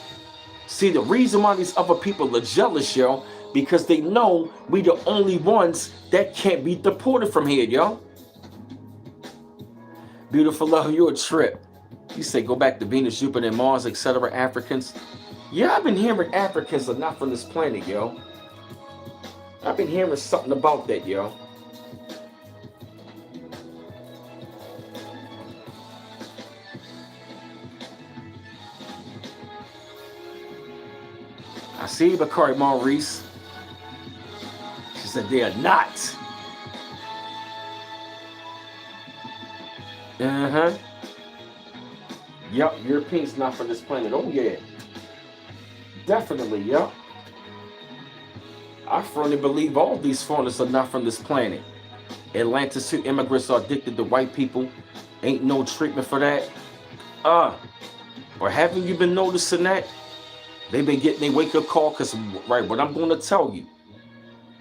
See, the reason why these other people are jealous, yo, because they know we the only ones that can't be deported from here, yo. Beautiful love, you a trip. You say go back to Venus, Jupiter, and Mars, etc. Africans. Yeah, I've been hearing Africans are not from this planet, yo. I've been hearing something about that, yo. I see Bakari Maurice. She said they are not. Uh-huh. Yup, Europeans not from this planet. Oh yeah. Definitely, yup. I firmly believe all these foreigners are not from this planet. Atlantis suit immigrants are addicted to white people. Ain't no treatment for that. Or haven't you been noticing that? They've been getting a wake-up call because, right, what I'm going to tell you.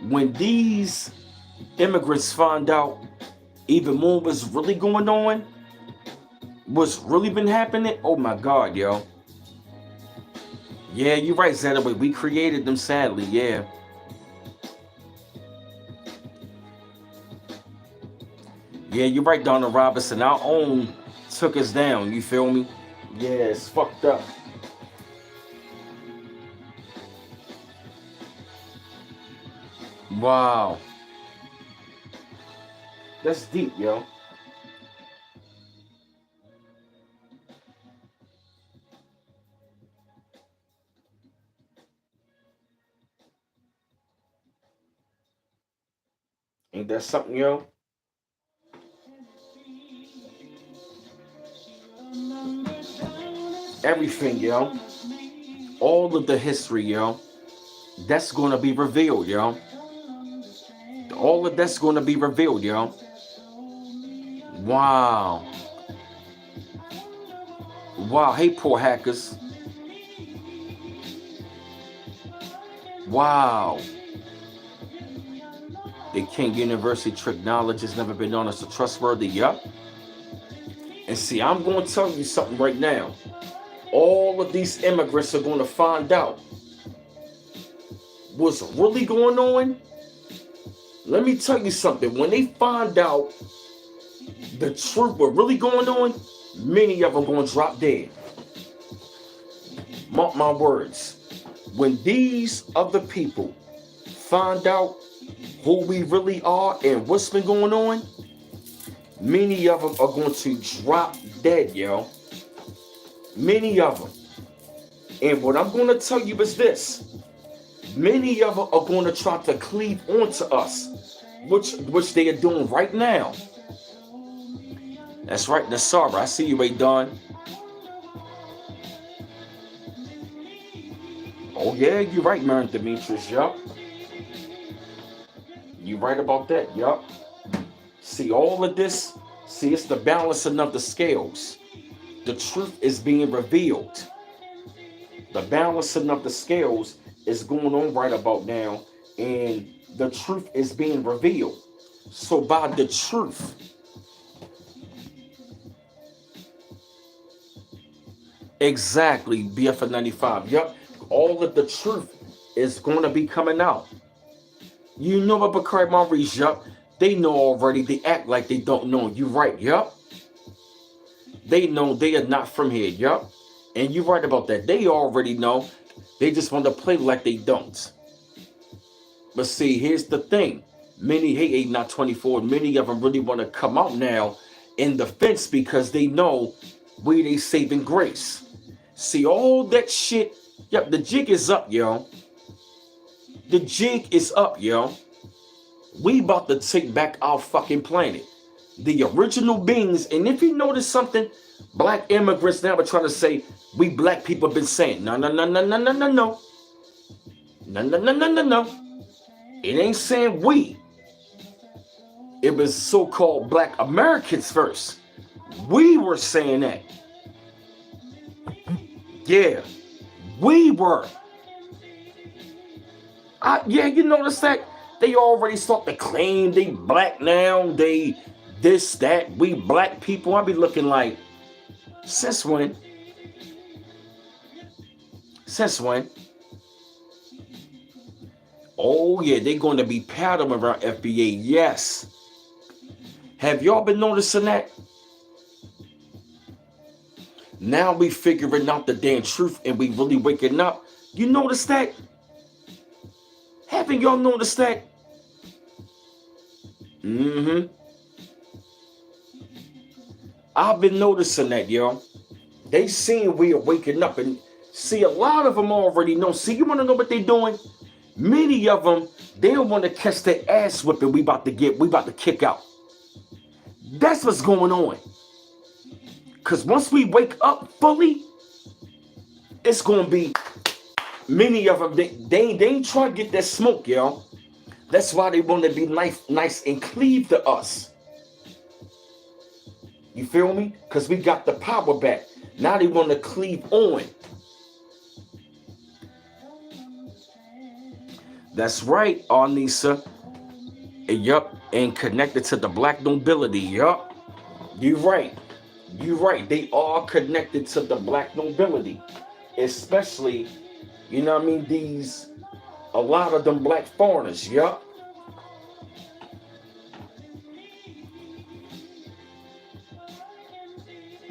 When these immigrants find out even more was really going on, what's really been happening, oh my God, yo. Yeah, you're right, Zadaway. We created them, sadly, yeah. Yeah, you're right, Donna Robinson. Our own took us down, you feel me? Yeah, it's fucked up. Wow. That's deep, yo. Ain't that something, yo? Everything, yo. All of the history, yo. That's gonna be revealed, yo. All of that's gonna be revealed, yo. Wow. Wow. Hey, poor hackers. Wow. The King University trick knowledge has never been known as a trustworthy. Yup. And see, I'm going to tell you something right now. All of these immigrants are going to find out what's really going on. Let me tell you something. When they find out the truth, what really going on, many of them going to drop dead. Mark my words. When these other people find out who we really are and what's been going on, many of them are going to drop dead, yo. Many of them. And what I'm going to tell you is this. Many of them are going to try to cleave onto us, which they are doing right now. That's right, Nasara. I see you, Adon. Oh, yeah, you're right, Marin Demetrius, yup. You right about that, yup. See, all of this, see, it's the balancing of the scales. The truth is being revealed. The balancing of the scales is going on right about now, and the truth is being revealed. So by the truth, exactly, BF 95, yup, all of the truth is going to be coming out. You know what, Bakari Maurice, yup, they know already, they act like they don't know. You right, yup. They know they are not from here, yup. And you're right about that. They already know. They just want to play like they don't. But see, here's the thing. Many hate 8 not 24. Many of them really want to come out now in defense because they know we they saving grace. See, all that shit. Yep, the jig is up, yo. The jig is up, yo. We about to take back our fucking planet. The original beings. And if you notice something, black immigrants now are trying to say, we black people have been saying, no, no, no, no, no, no, no, no. No, no, no, no, no, no. It ain't saying we. It was so-called black Americans first. We were saying that. Yeah, we were. Yeah, you notice that? They already start to claim they black now. They this, that. We black people. I be looking like, since when? Since when? Oh, yeah, they're going to be patterned around FBA. Yes. Have y'all been noticing that? Now we figuring out the damn truth and we really waking up. You notice that? Haven't y'all noticed that? Mm-hmm. I've been noticing that, yo. They seeing we are waking up, and see, a lot of them already know. See, you want to know what they're doing? Many of them, they don't want to catch that ass whipping we about to kick out. That's what's going on. Because once we wake up fully, it's going to be, many of them, they ain't trying to get that smoke, yo. That's why they want to be nice and cleave to us. You feel me? Because we got the power back. Now they want to cleave on. That's right, Arnisa. Yup, and connected to the black nobility. Yup, you're right. You're right. They are connected to the black nobility, especially, you know what I mean, a lot of them black foreigners. Yup.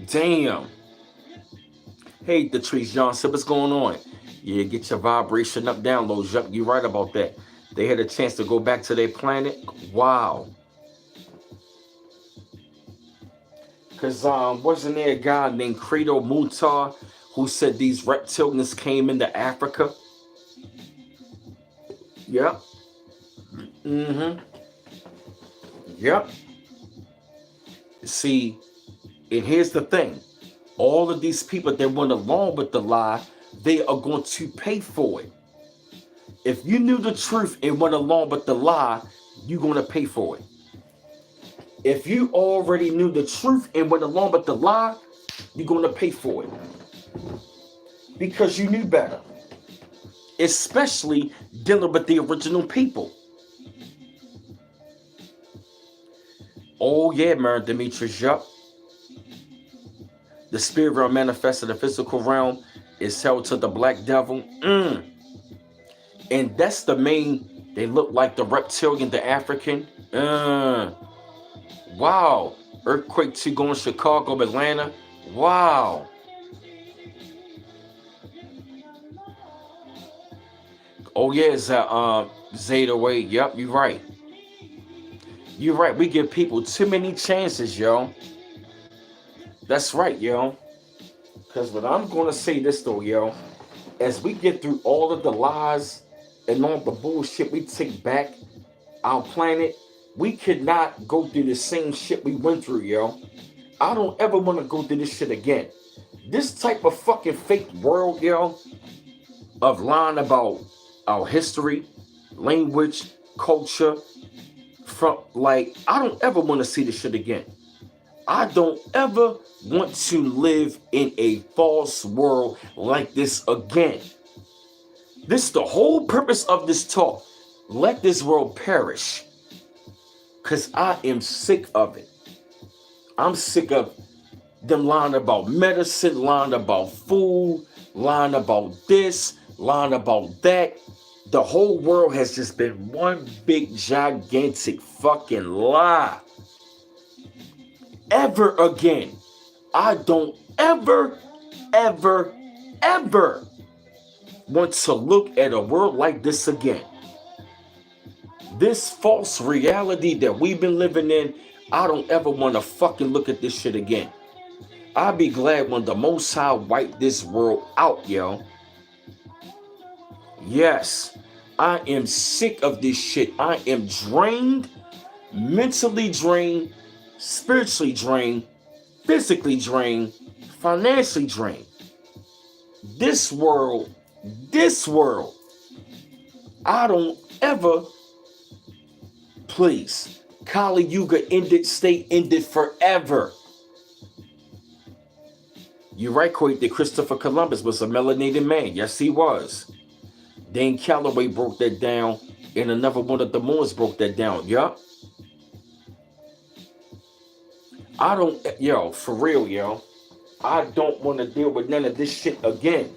Damn. Hey, Latrice Johnson, what's going on? Yeah, get your vibration up, downloads up. You're right about that. They had a chance to go back to their planet. Wow. Because wasn't there a guy named Credo Mutar who said these reptilians came into Africa? Yep. Mm-hmm. Yep. See, and here's the thing. All of these people that went along with the lie, they are going to pay for it. If you knew the truth and went along with the lie, you're going to pay for it. If you already knew the truth and went along with the lie, you're going to pay for it. Because you knew better. Especially dealing with the original people. Oh yeah, man, Demetrius, yup. The spirit realm manifested the physical realm is held to the black devil. And that's the main, they look like the reptilian, the African. Wow. Earthquake 2 going Chicago, Atlanta. Wow. Oh yeah, it's Zeta Wade. Yep, you're right. You're right. We give people too many chances, yo. That's right, yo. Because what I'm going to say this, though, yo, as we get through all of the lies and all the bullshit we take back our planet, we cannot go through the same shit we went through, yo. I don't ever want to go through this shit again. This type of fucking fake world, yo, of lying about our history, language, culture, from like, I don't ever want to see this shit again. I don't ever want to live in a false world like this again. This is the whole purpose of this talk. Let this world perish. Because I am sick of it. I'm sick of them lying about medicine, lying about food, lying about this, lying about that. The whole world has just been one big gigantic fucking lie. Ever again. I don't ever want to look at a world like this again. This false reality that we've been living in, I don't ever want to fucking look at this shit again. I'll be glad when the Most High wipe this world out, yo. Yes, I am sick of this shit. I am drained, mentally drained, spiritually drained, physically drained, financially drained. This world, I don't ever, please, Kali Yuga ended, stay ended forever. You're right, Coit, that Christopher Columbus was a melanated man. Yes, he was. Dane Calloway broke that down, and another one of the Moors broke that down. Yup. I don't, yo, for real, yo. I don't want to deal with none of this shit again.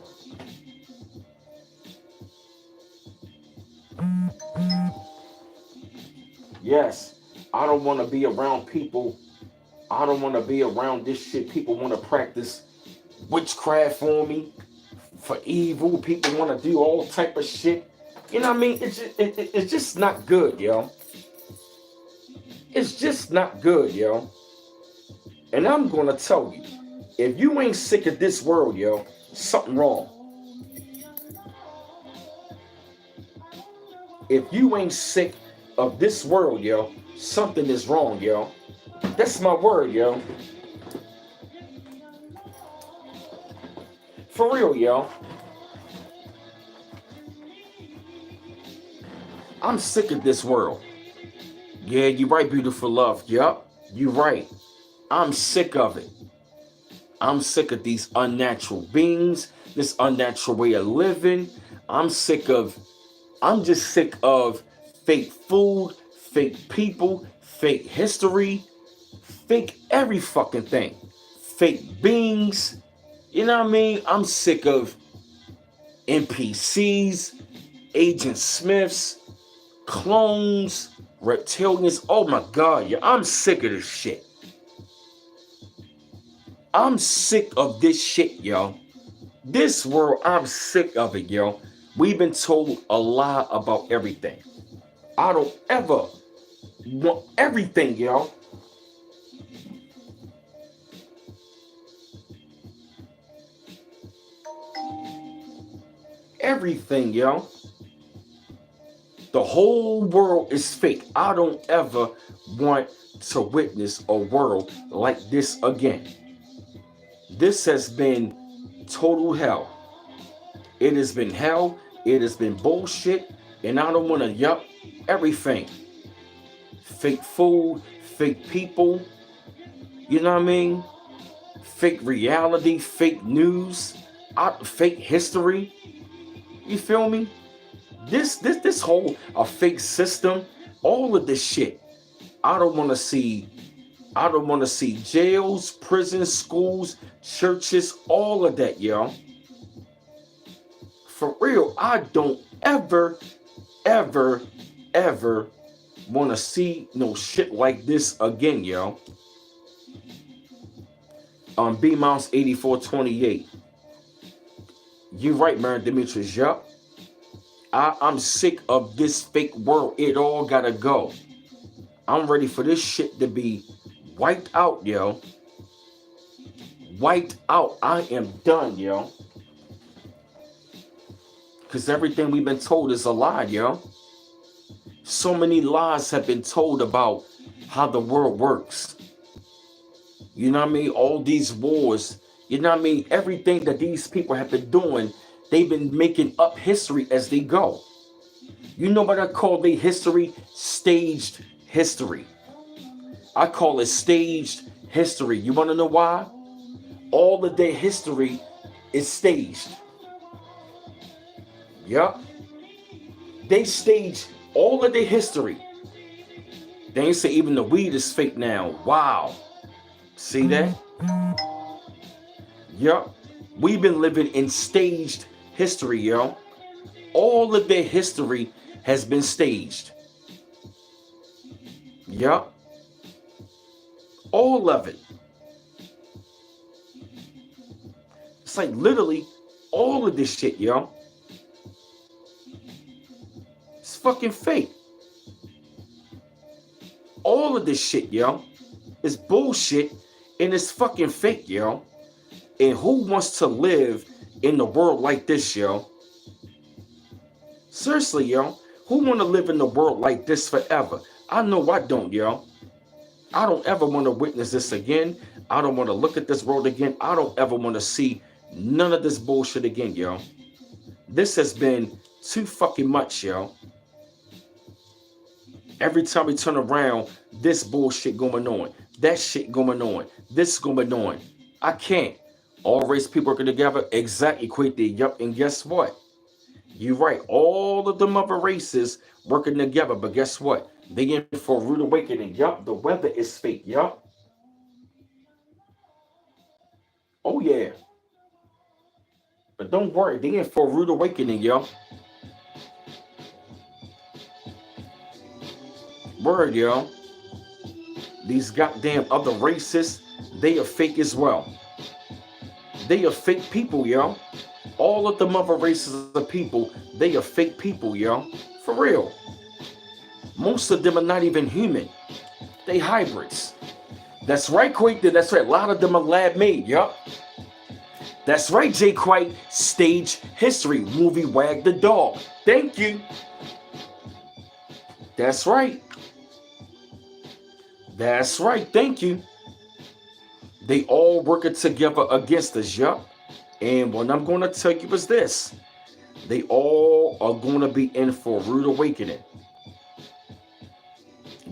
Yes, I don't want to be around people. I don't want to be around this shit. People want to practice witchcraft for me, for evil. People want to do all type of shit. You know what I mean? It's just not good, yo. It's just not good, yo. And I'm going to tell you, if you ain't sick of this world, yo, something wrong. If you ain't sick of this world, yo, something is wrong, yo. That's my word, yo. For real, yo. I'm sick of this world. Yeah, you're right, beautiful love. Yup, you're right. I'm sick of it. I'm sick of these unnatural beings, this unnatural way of living. I'm just sick of fake food, fake people, fake history, fake every fucking thing. Fake beings. You know what I mean? I'm sick of NPCs, Agent Smiths, clones, reptilians. Oh my God, yeah, I'm sick of this shit. I'm sick of this shit, yo. This world, I'm sick of it, yo. We've been told a lie about everything. I don't ever want everything, yo. Everything, yo. The whole world is fake. I don't ever want to witness a world like this again. This has been total hell. It has been hell. It has been bullshit. And I don't want to everything. Fake food, fake people. You know what I mean? Fake reality, fake news, fake history. You feel me? This whole a fake system, all of this shit. I don't want to see. I don't want to see jails, prisons, schools, churches, all of that, yo. For real, I don't ever, ever, ever want to see no shit like this again, yo. B Mouse 8428. You right, man, Demetrius. Yup. I'm sick of this fake world. It all gotta go. I'm ready for this shit to be wiped out, yo. Wiped out. I am done, yo. Because everything we've been told is a lie, yo. So many lies have been told about how the world works. You know what I mean? All these wars. You know what I mean? Everything that these people have been doing, they've been making up history as they go. You know what I call the history? Staged history. I call it staged history. You want to know why? All of their history is staged. Yup. They stage all of their history. They ain't say even the weed is fake now. Wow. See that? Yup. We've been living in staged history, yo. All of their history has been staged. Yup. All of it. It's like literally all of this shit, yo. It's fucking fake. All of this shit, yo. It's bullshit and it's fucking fake, yo. And who wants to live in the world like this, yo? Seriously, yo. Who want to live in the world like this forever? I know I don't, yo. I don't ever want to witness this again. I don't want to look at this world again. I don't ever want to see none of this bullshit again, yo. This has been too fucking much, yo. Every time we turn around, this bullshit going on. That shit going on. This going on. I can't. All race people working together, exactly, equate the yup. And guess what? You're right. All of them other races working together, but guess what? They in for a rude awakening. Yup, the weather is fake. Yup. Oh yeah. But don't worry, they in for a rude awakening, yo. Word, yo. These goddamn other racists, they are fake as well. They are fake people, yo. All of the other races of people, they are fake people, yo. For real. Most of them are not even human. They hybrids. That's right, Quake. That's right. A lot of them are lab made, yup. That's right, Jay Quite. Stage history. Movie Wag the Dog. Thank you. That's right. That's right. Thank you. They all working together against us, yup. And what I'm going to tell you is this. They all are going to be in for a rude awakening.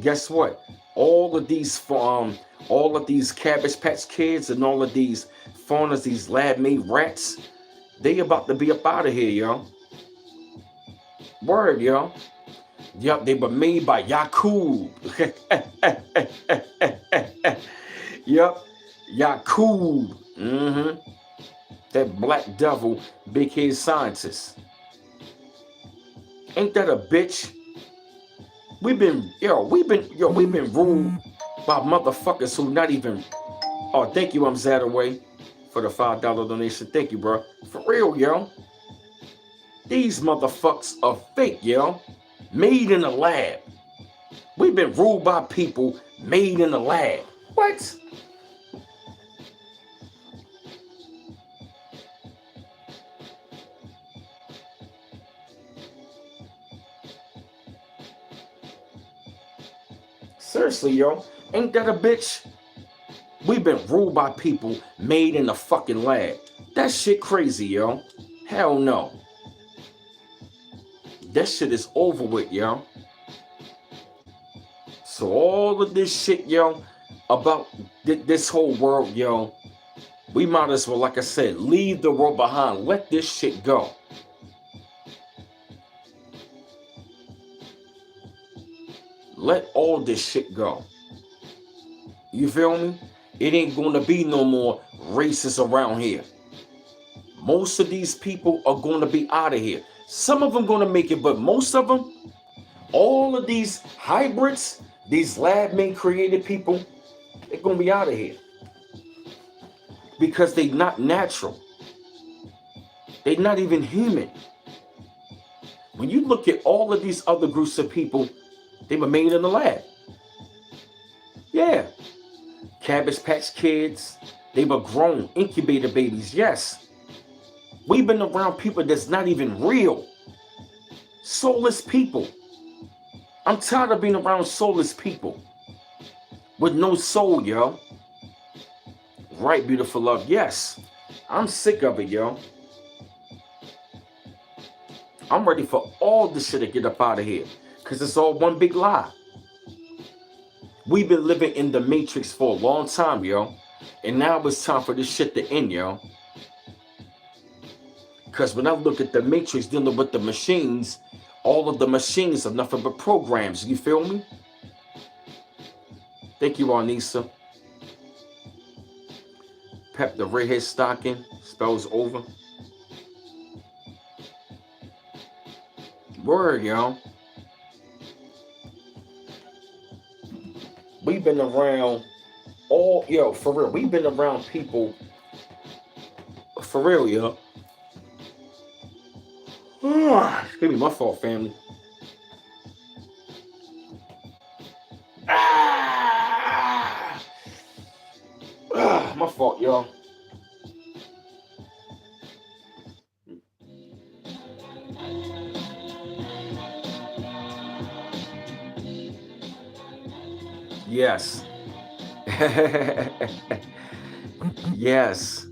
Guess what? All of these Cabbage Patch Kids and all of these faunas, these lab-made rats, they about to be up out of here, yo. Word, yo. Yup, they were made by Yakub. Yup, Yakub. That black devil, big head scientist. Ain't that a bitch? We've been ruled by motherfuckers who not even. Oh, thank you, I'm Zadaway, for the $5 donation. Thank you, bro. For real, yo. These motherfuckers are fake, yo. Made in a lab. We've been ruled by people made in a lab. What? Seriously, yo. Ain't that a bitch? We've been ruled by people made in the fucking lab. That shit crazy, yo. Hell no. That shit is over with, yo. So all of this shit, yo, about this whole world, yo, we might as well, like I said, leave the world behind. Let this shit go. Let all this shit go. You feel me? It ain't gonna be no more racists around here. Most of these people are gonna be out of here. Some of them gonna make it, but most of them, all of these hybrids, these lab-made created people, they're gonna be out of here. Because they're not natural. They're not even human. When you look at all of these other groups of people, they were made in the lab. Yeah. Cabbage Patch Kids, they were grown, incubator babies, yes. We've been around people that's not even real. Soulless people. I'm tired of being around soulless people. With no soul, yo. Right, beautiful love, yes. I'm sick of it, yo. I'm ready for all this shit to get up out of here. Because it's all one big lie. We've been living in the Matrix for a long time, yo. And now it's time for this shit to end, yo. Because when I look at the Matrix dealing with the machines, all of the machines are nothing but programs. You feel me? Thank you, Arnisa. Pep the redhead stocking. Spells over. Word, yo. We've been around all, yo, for real. We've been around people, for real, yo. It's gonna be my fault, family. My fault, y'all. Yes. Yes.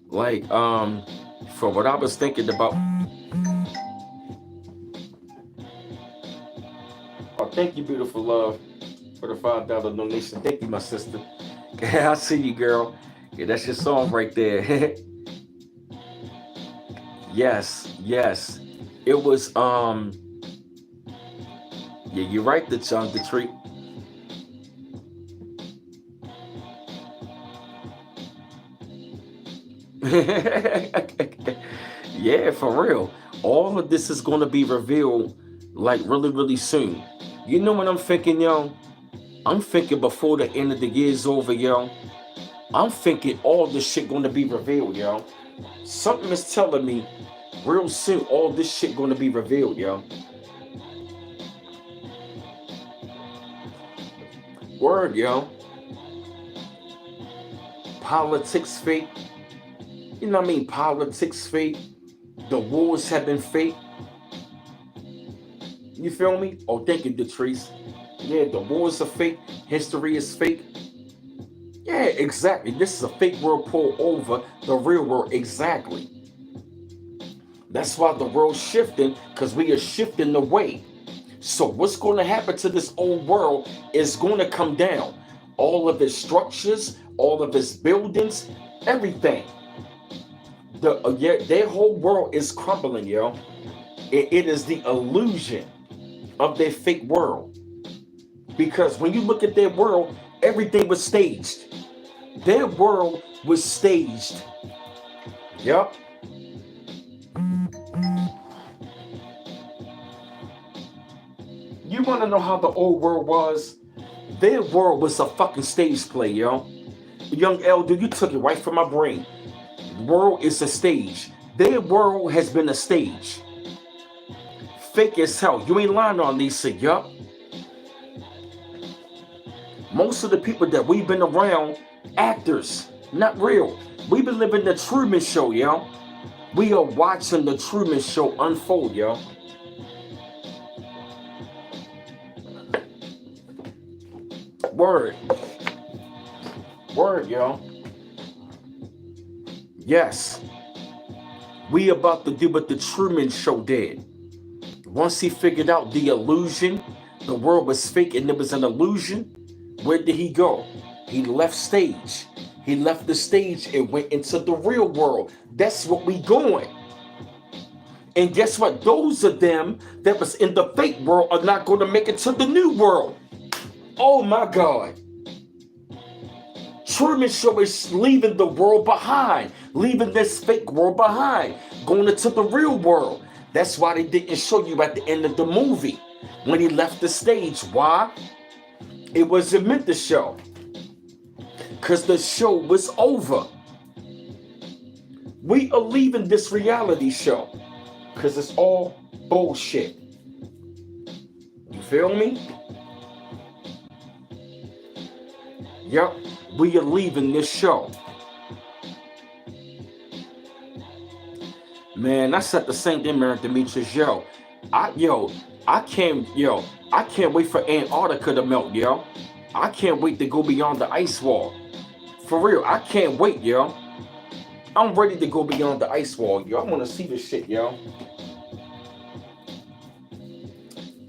Like, for what I was thinking about. Oh, thank you, beautiful love, for the $5 donation. Thank you, my sister. I see you, girl. Yeah, that's your song right there. Yes, yes. It was yeah, you're right, the treat. Yeah, for real. All of this is gonna be revealed like really, really soon. You know what I'm thinking, yo? I'm thinking before the end of the year's over, yo. I'm thinking all this shit gonna be revealed, yo. Something is telling me real soon all this shit gonna be revealed, yo. Word, yo. Politics fake. You know what I mean? Politics fake. The wars have been fake. You feel me? Oh, thank you, Detrice. Yeah, the wars are fake. History is fake. Yeah, exactly. This is a fake world pulled over the real world. Exactly. That's why the world's shifting, because we are shifting the way. So what's going to happen to this old world is going to come down. All of its structures, all of its buildings, everything. Their whole world is crumbling, yo. It is the illusion of their fake world. Because when you look at their world, everything was staged. Their world was staged. Yup. You want to know how the old world was? Their world was a fucking stage play, yo. Young Elder, you took it right from my brain. The world is a stage. Their world has been a stage. Fake as hell. You ain't lying on Lisa, yup. Most of the people that we've been around, actors, not real. We've been living the Truman Show, yo. We are watching the Truman Show unfold, yo. Word. Word, yo. Yes. We about to do what the Truman Show did. Once he figured out the illusion, the world was fake and it was an illusion, where did he go? He left stage. He left the stage and went into the real world. That's what we going. And guess what? Those of them that was in the fake world are not going to make it to the new world. Oh my God. Truman Show is leaving the world behind, leaving this fake world behind, going into the real world. That's why they didn't show you at the end of the movie when he left the stage. Why? It wasn't meant to show. Because the show was over. We are leaving this reality show because it's all bullshit. You feel me? Yep, we are leaving this show. Man, I said the same thing, man, Demetrius. I can't wait for Antarctica to melt, yo. I can't wait to go beyond the ice wall. For real, I can't wait, yo. I'm ready to go beyond the ice wall, yo. I want to see this shit, yo.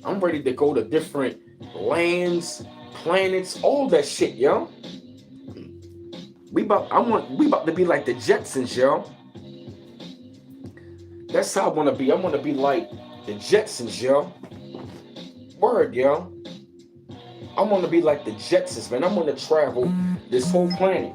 I'm ready to go to different lands, planets, all that shit, yo. We about to be like the Jetsons, yo. That's how I want to be. I want to be like the Jetsons, yo. Word, yo. I want to be like the Jetsons, man. I want to travel this whole planet.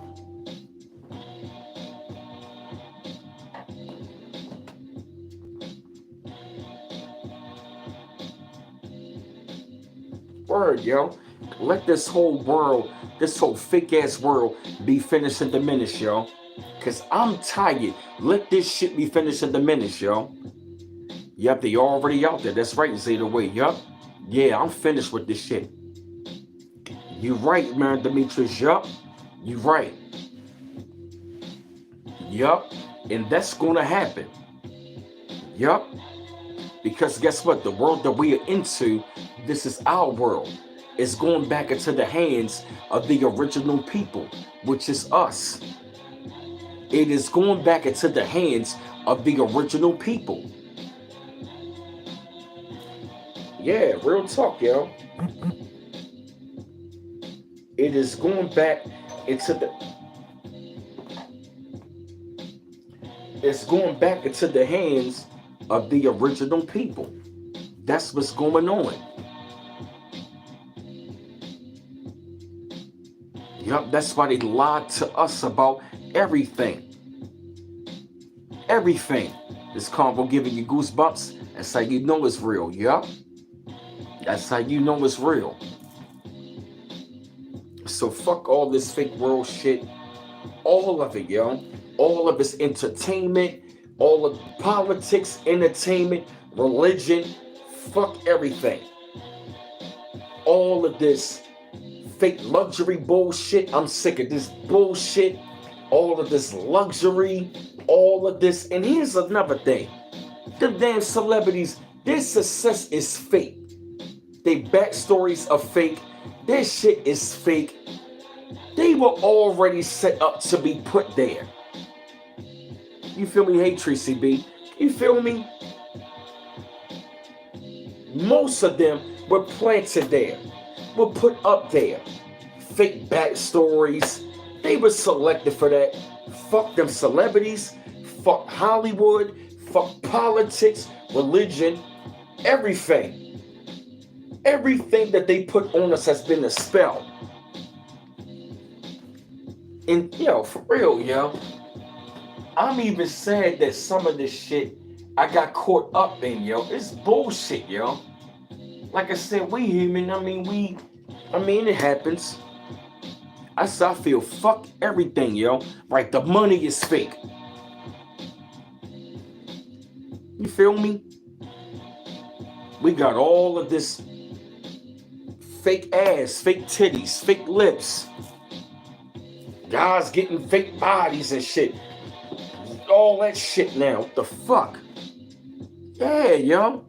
Word, yo. Let this whole world, this whole fake ass world be finished and diminished, yo. Cause I'm tired. Let this shit be finished and diminished, yo. Yep, they already out there. That's right, Zeta Way. Yup. Yeah, I'm finished with this shit. You right, man, Demetrius. Yup. You right. Yup. And that's gonna happen. Yup. Because guess what? The world that we are into, this is our world. It's going back into the hands of the original people, which is us. It is going back into the hands of the original people. Yeah, real talk, yo. It is going back into the... It's going back into the hands of the original people. That's what's going on. Yup, that's why they lied to us about everything. Everything. This convo giving you goosebumps. That's how you know it's real. Yup. That's how you know it's real. So fuck all this fake world shit. All of it, yo. All of it's entertainment. All of politics, entertainment, religion. Fuck everything. All of this fake luxury bullshit. I'm sick of this bullshit. All of this luxury. All of this. And here's another thing. The damn celebrities, their success is fake. Their backstories are fake. Their shit is fake. They were already set up to be put there. You feel me? Hey, Tracy B. You feel me? Most of them were planted there. Were put up there. Fake backstories. They were selected for that. Fuck them celebrities. Fuck Hollywood. Fuck politics. Religion. Everything. Everything that they put on us has been a spell. And yo, for real, yo. I'm even sad that some of this shit I got caught up in, yo. It's bullshit, yo. Like I said, we human. I mean, it happens. I feel fuck everything, yo. Right, the money is fake. You feel me? We got all of this fake ass, fake titties, fake lips. Guys getting fake bodies and shit. All that shit now. What the fuck? Yeah, yo.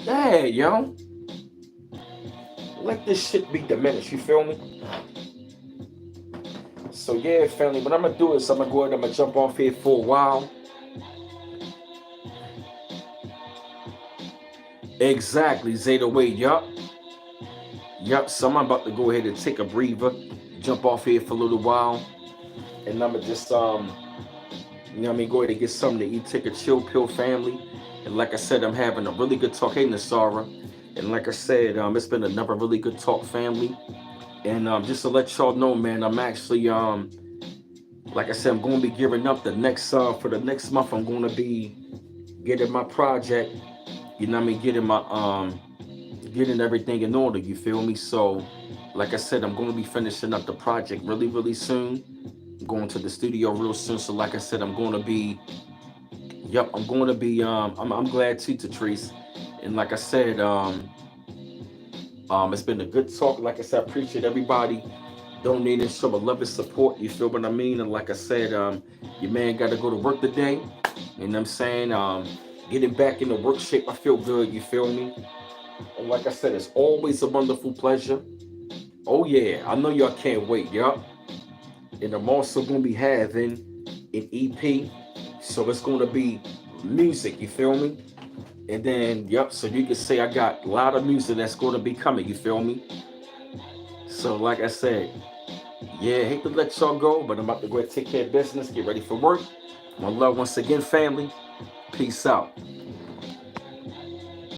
Yeah, yo. let this shit be diminished. You feel me? So yeah, family. What I'm gonna do is I'm gonna go ahead. I'm gonna jump off here for a while. Exactly, Zeta Wade. Yup. So I'm about to go ahead and take a breather, jump off here for a little while, and I'm gonna just you know what I mean, go ahead and get something to eat, take a chill pill, family. And like I said, I'm having a really good talk. Hey, Nasara. And like I said, it's been another really good talk, family. And just to let y'all know, man, I'm actually like I said, I'm gonna be gearing up the next for the next month. I'm gonna be getting my project, you know what I mean, getting everything in order, you feel me? So like I said, I'm gonna be finishing up the project really, really soon. I'm going to the studio real soon. So like I said, I'm gonna be I'm going to be I'm glad too, Tatrice. And like I said, it's been a good talk. Like I said, I appreciate everybody donating, showing love and support. You feel what I mean? And like I said, your man got to go to work today. You know what I'm saying? Getting back into work shape, I feel good. You feel me? And like I said, it's always a wonderful pleasure. Oh yeah, I know y'all can't wait. Yup. And I'm also gonna be having an EP, so it's gonna be music. You feel me? And then, so you can say I got a lot of music that's going to be coming. You feel me? So, like I said, yeah, hate to let y'all go, but I'm about to go ahead and take care of business, get ready for work. My love once again, family. Peace out.